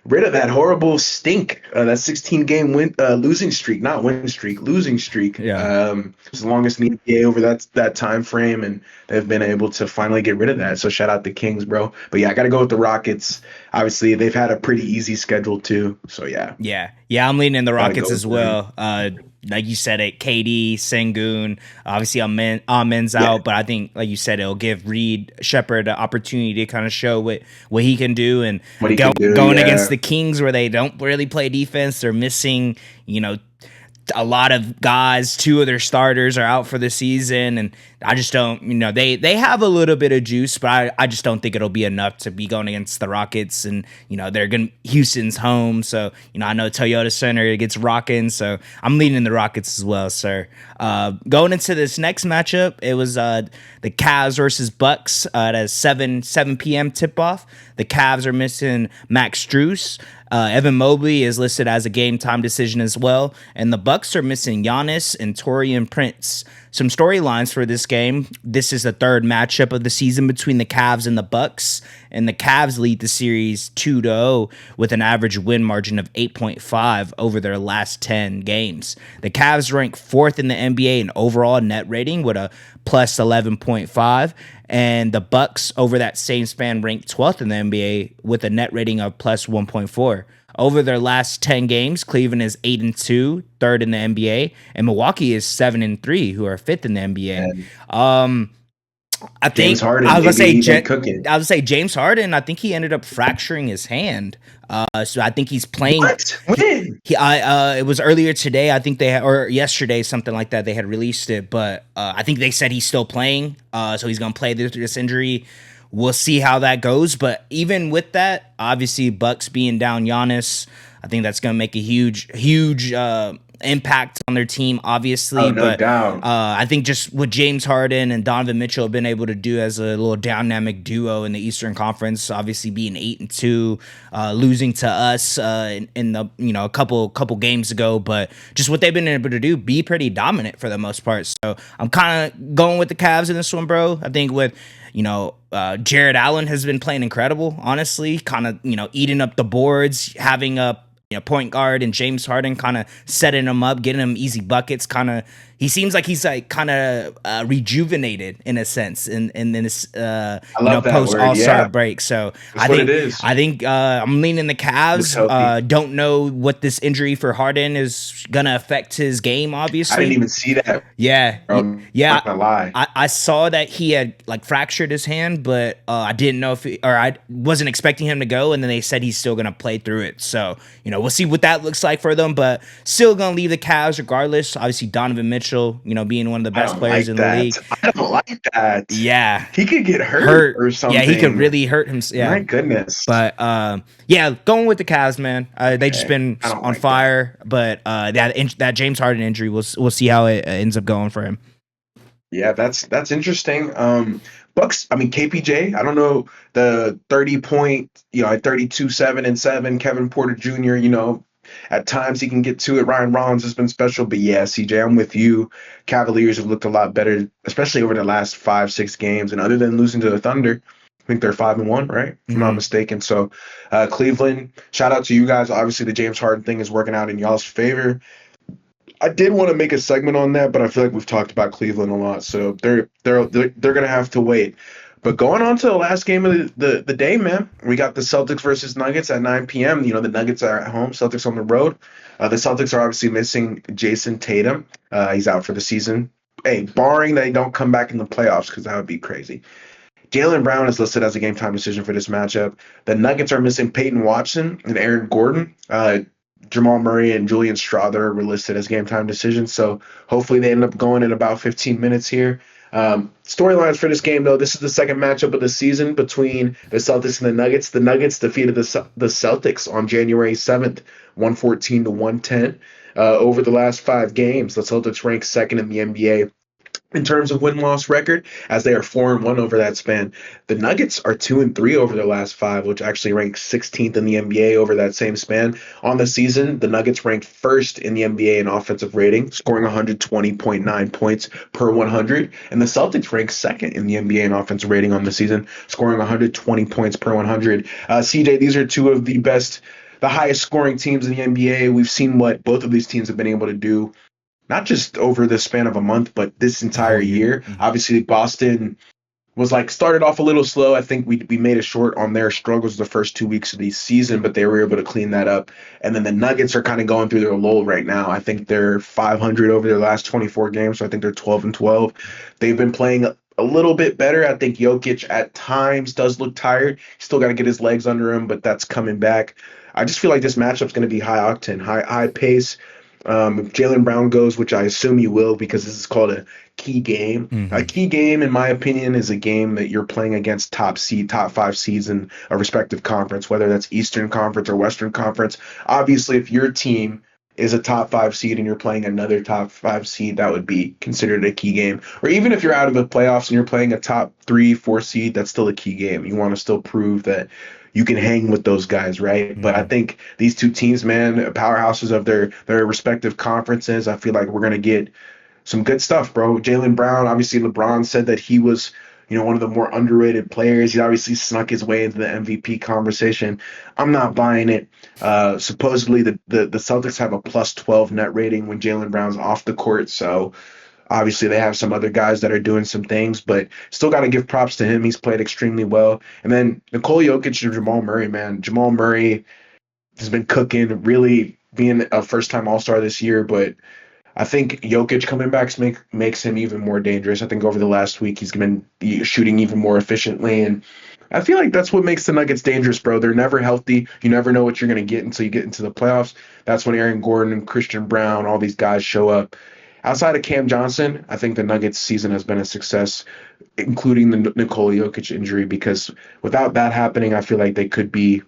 rid of that horrible stink, that 16-game losing streak, not win streak, losing streak. Yeah. It's the longest in the NBA over that time frame, and they've been able to finally get rid of that. So shout out the Kings, bro. But yeah, I got to go with the Rockets. Obviously, they've had a pretty easy schedule too. So yeah. Yeah, I'm leaning the Rockets as well. Like you said it, KD, Şengün, obviously Amen's out, but I think, like you said, it'll give Reed Shepherd an opportunity to kind of show what he can do. And going against the Kings, where they don't really play defense, they're missing, a lot of guys. Two of their starters are out for the season, and I just don't, they have a little bit of juice, but I just don't think it'll be enough to be going against the Rockets. And, Houston's home. So, I know Toyota Center gets rocking. So I'm leaning the Rockets as well, sir. Going into this next matchup, it was the Cavs versus Bucks at a 7 p.m. tip-off. The Cavs are missing Max Strus. Evan Mobley is listed as a game time decision as well. And the Bucks are missing Giannis and Taurean Prince. Some storylines for this game. This is the third matchup of the season between the Cavs and the Bucks. And the Cavs lead the series 2-0 with an average win margin of 8.5 over their last 10 games. The Cavs rank 4th in the NBA in overall net rating with a plus 11.5. And the Bucks over that same span ranked 12th in the NBA with a net rating of plus 1.4. Over their last 10 games, Cleveland is 8-2, third in the NBA, and Milwaukee is 7-3, who are fifth in the NBA. I think James Harden, I was cooking. gonna say James Harden. I think he ended up fracturing his hand. So I think he's playing. What? When? It was earlier today. I think or yesterday, something like that. They had released it, but I think they said he's still playing. So he's gonna play through this injury. We'll see how that goes. But even with that, obviously Bucks being down Giannis, I think that's gonna make a huge impact on their team, obviously. No doubt. I think just what James Harden and Donovan Mitchell have been able to do as a little dynamic duo in the Eastern Conference, obviously being 8-2, losing to us in the a couple games ago, but just what they've been able to do, be pretty dominant for the most part. So I'm kind of going with the Cavs in this one, bro. I think with Jared Allen has been playing incredible, honestly, kind of eating up the boards, having a point guard and James Harden kind of setting him up, getting him easy buckets. He seems like he's kind of rejuvenated in a sense in this post All-Star break. So I think I'm leaning the Cavs. Don't know what this injury for Harden is gonna affect his game. Obviously, I didn't even see that. Yeah. I'm not gonna lie. I saw that he had fractured his hand, but I didn't know I wasn't expecting him to go, and then they said he's still gonna play through it. So we'll see what that looks like for them, but still gonna leave the Cavs regardless. Obviously, Donovan Mitchell, being one of the best players in the league. I don't like that. Yeah, he could get hurt or something. Yeah, he could really hurt himself. Yeah. My goodness. But going with the Cavs, man. They just been on fire. But that James Harden injury, we'll see how it ends up going for him. Yeah, that's interesting. Bucks, KPJ, I don't know, the 30-point, at 32, 7 and 7, Kevin Porter Jr., at times he can get to it. Ryan Rollins has been special, but yeah, CJ, I'm with you. Cavaliers have looked a lot better, especially over the last 5-6 games. And other than losing to the Thunder, I think they're 5-1, right? If I'm not mistaken. So Cleveland, shout out to you guys. Obviously, the James Harden thing is working out in y'all's favor. I did want to make a segment on that, but I feel like we've talked about Cleveland a lot, so they're gonna have to wait. But going on to the last game of the day, man, we got the Celtics versus Nuggets at 9 p.m. The Nuggets are at home, Celtics on the road. The Celtics are obviously missing Jason Tatum. He's out for the season. Hey, barring they don't come back in the playoffs, because that would be crazy. Jaylen Brown is listed as a game time decision for this matchup. The Nuggets are missing Peyton Watson and Aaron Gordon. Jamal Murray and Julian Strawther were listed as game time decisions, so hopefully they end up going in about 15 minutes here. Storylines for this game, though, this is the second matchup of the season between the Celtics and the Nuggets. The Nuggets defeated the Celtics on January 7th, 114-110. Over the last 5 games, the Celtics rank second in the NBA in terms of win-loss record, as they are 4-1 over that span. The Nuggets are 2-3 over their last 5, which actually ranks 16th in the NBA over that same span. On the season, the Nuggets ranked first in the NBA in offensive rating, scoring 120.9 points per 100, and the Celtics ranked second in the NBA in offensive rating on the season, scoring 120 points per 100. CJ, these are two of the highest scoring teams in the NBA. We've seen what both of these teams have been able to do, not just over the span of a month, but this entire year. Obviously, Boston was started off a little slow. I think we made it short on their struggles the first 2 weeks of the season, but they were able to clean that up. And then the Nuggets are kind of going through their lull right now. I think they're 500 over their last 24 games, so I think they're 12-12. They've been playing a little bit better. I think Jokic at times does look tired. He's still got to get his legs under him, but that's coming back. I just feel like this matchup's going to be high octane, high pace. If Jaylen Brown goes, which I assume he will, because this is called a key game. A key game, in my opinion, is a game that you're playing against top 5 seeds in a respective conference, whether that's Eastern Conference or Western Conference. Obviously, if your team is a top 5 seed and you're playing another top 5 seed, that would be considered a key game. Or even if you're out of the playoffs and you're playing a top 3, 4 seed, that's still a key game. You want to still prove that you can hang with those guys, right? But I think these two teams, man, powerhouses of their respective conferences. I feel like we're gonna get some good stuff, bro. Jaylen Brown, obviously LeBron said that he was, one of the more underrated players. He obviously snuck his way into the MVP conversation. I'm not buying it. Supposedly the Celtics have a plus 12 net rating when Jaylen Brown's off the court, so obviously they have some other guys that are doing some things, but still got to give props to him. He's played extremely well. And then Nikola Jokic and Jamal Murray, man. Jamal Murray has been cooking, really being a first-time All-Star this year, but I think Jokic coming back makes him even more dangerous. I think over the last week he's been shooting even more efficiently, and I feel like that's what makes the Nuggets dangerous, bro. They're never healthy. You never know what you're going to get until you get into the playoffs. That's when Aaron Gordon and Christian Brown, all these guys show up. Outside of Cam Johnson, I think the Nuggets season has been a success, including the Nikola Jokic injury, because without that happening, I feel like they could be,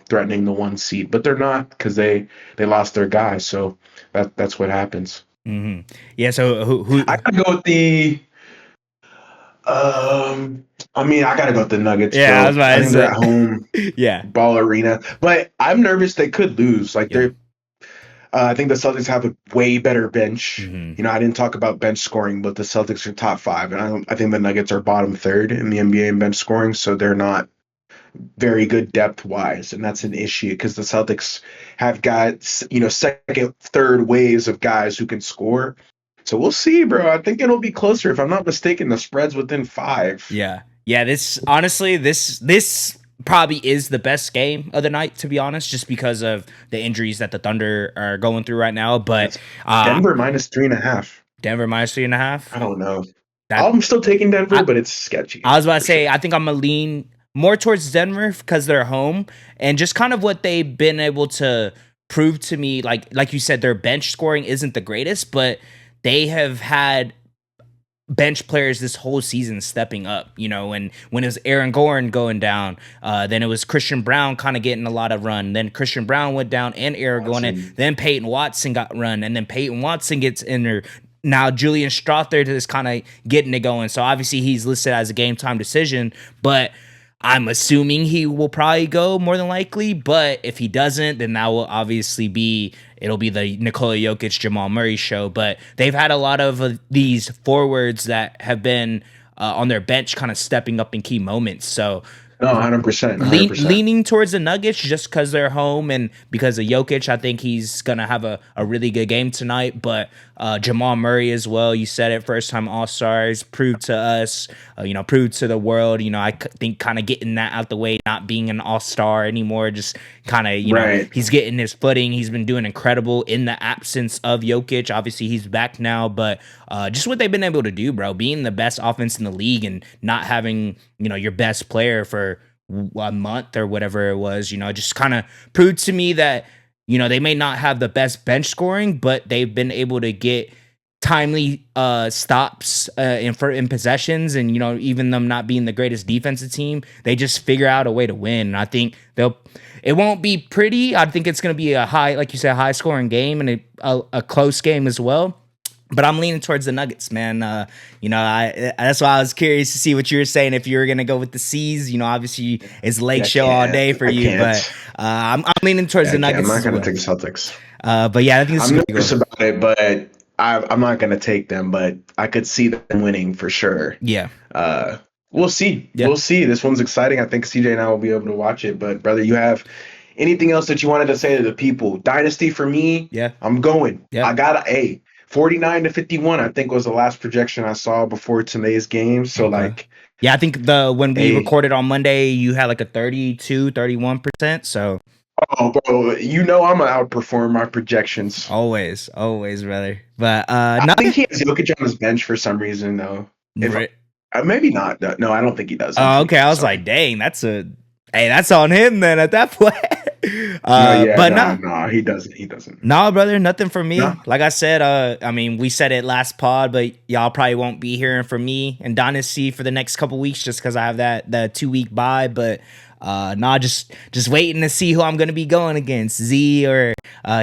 threatening the 1 seed, but they're not because they lost their guy. So that's what happens. Mm-hmm. Yeah. So who? I gotta go with the. I gotta go with the Nuggets. Yeah, bro. I think they're at home. Yeah. Ball Arena, but I'm nervous they could lose. They're. I think the Celtics have a way better bench. I didn't talk about bench scoring, but the Celtics are top 5, and I think the Nuggets are bottom 3rd in the NBA in bench scoring, so they're not very good depth-wise, and that's an issue because the Celtics have got, second, third waves of guys who can score. So we'll see, bro. I think it'll be closer. If I'm not mistaken, the spread's within 5. Yeah. This probably is the best game of the night, to be honest, just because of the injuries that the Thunder are going through right now. But Denver minus 3.5. Denver minus 3.5. I don't know. I'm still taking Denver, but it's sketchy. I was about to say, I think I'm gonna lean more towards Denver because they're home and just kind of what they've been able to prove to me. Like you said, their bench scoring isn't the greatest, but they have had bench players this whole season stepping up, and when it was Aaron Gordon going down, then it was Christian Brown kind of getting a lot of run. Then Christian Brown went down and Aaron Gordon, then Peyton Watson got run, and then Peyton Watson gets in there. Now Julian Strawther is kind of getting it going. So obviously he's listed as a game time decision, but I'm assuming he will probably go more than likely. But if he doesn't, then that will obviously it'll be the Nikola Jokic, Jamal Murray show. But they've had a lot of these forwards that have been on their bench kind of stepping up in key moments. So no, 100%. Leaning towards the Nuggets just because they're home and because of Jokic. I think he's going to have a really good game tonight. But Jamal Murray as well, you said it, first-time All-Stars, proved to us, proved to the world. I think kind of getting that out the way, not being an All-Star anymore, just kind of, right. He's getting his footing. He's been doing incredible in the absence of Jokic. Obviously, he's back now, but just what they've been able to do, bro, being the best offense in the league and not having, your best player for a month or whatever it was, just kind of proved to me that, they may not have the best bench scoring, but they've been able to get timely stops in possessions, and even them not being the greatest defensive team, they just figure out a way to win. And I think it won't be pretty. I think it's going to be a high, like you said, high scoring game and a close game as well. But I'm leaning towards the Nuggets, man. That's why I was curious to see what you were saying. If you were gonna go with the C's, obviously it's Lake Show all day for you. But I'm leaning towards the Nuggets. I'm not gonna take the Celtics. But yeah, I think I'm nervous about it, but I'm not gonna take them. But I could see them winning for sure. Yeah. We'll see. Yeah. We'll see. This one's exciting. I think CJ and I will be able to watch it. But brother, you have anything else that you wanted to say to the people? Dynasty for me. Yeah. I'm going. Yeah. I got 49-51, I think, was the last projection I saw before today's game. So, yeah, I think when we recorded on Monday, you had like a 31%. So, oh, bro, I'm gonna outperform my projections. Always, brother. But I think he has Jokic on his bench for some reason, though. Maybe not. No, I don't think he does. Oh, okay. I was like, dang, that's on him then at that point. No, yeah, But nah, no, he doesn't. He doesn't. nah, brother, nothing from No. me. Like I said, I mean, we said it last pod, but y'all probably won't be hearing from me and Dynasty for the next couple weeks just because I have that 2 week bye. But nah, just waiting to see who I'm gonna be going against, Z or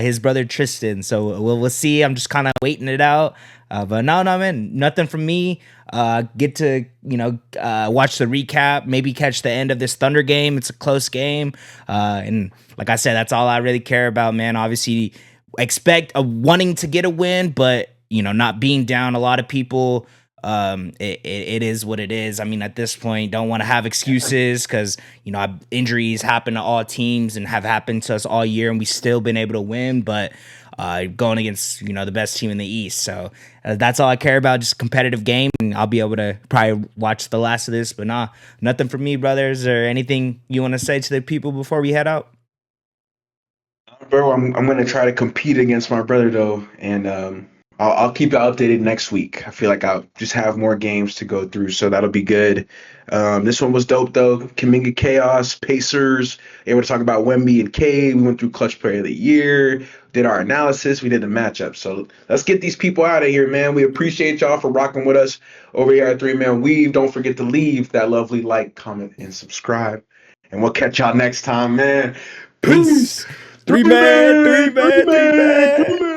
his brother Tristan. So we'll see. I'm just kind of waiting it out. But no, man, nothing from me. Get to watch the recap, maybe catch the end of this Thunder game. It's a close game, and like I said, that's all I really care about, man. Obviously, expect wanting to get a win, but not being down. A lot of people, it is what it is. I mean, at this point, don't want to have excuses because injuries happen to all teams and have happened to us all year, and we still been able to win, but. Going against the best team in the East, so that's all I care about. Just a competitive game, and I'll be able to probably watch the last of this. But nah, nothing from me, brothers. Or anything you want to say to the people before we head out? Bro, I'm gonna try to compete against my brother though, and I'll keep you updated next week. I feel like I'll just have more games to go through, so that'll be good. This one was dope though. Kuminga Chaos, Pacers, able to talk about Wemby and K. We went through Clutch Player of the Year, did our analysis, we did the matchup. So let's get these people out of here, man. We appreciate y'all for rocking with us over here at 3 Man Weave. Don't forget to leave that lovely like, comment, and subscribe. And we'll catch y'all next time, man. Peace. Three man, three man, three man.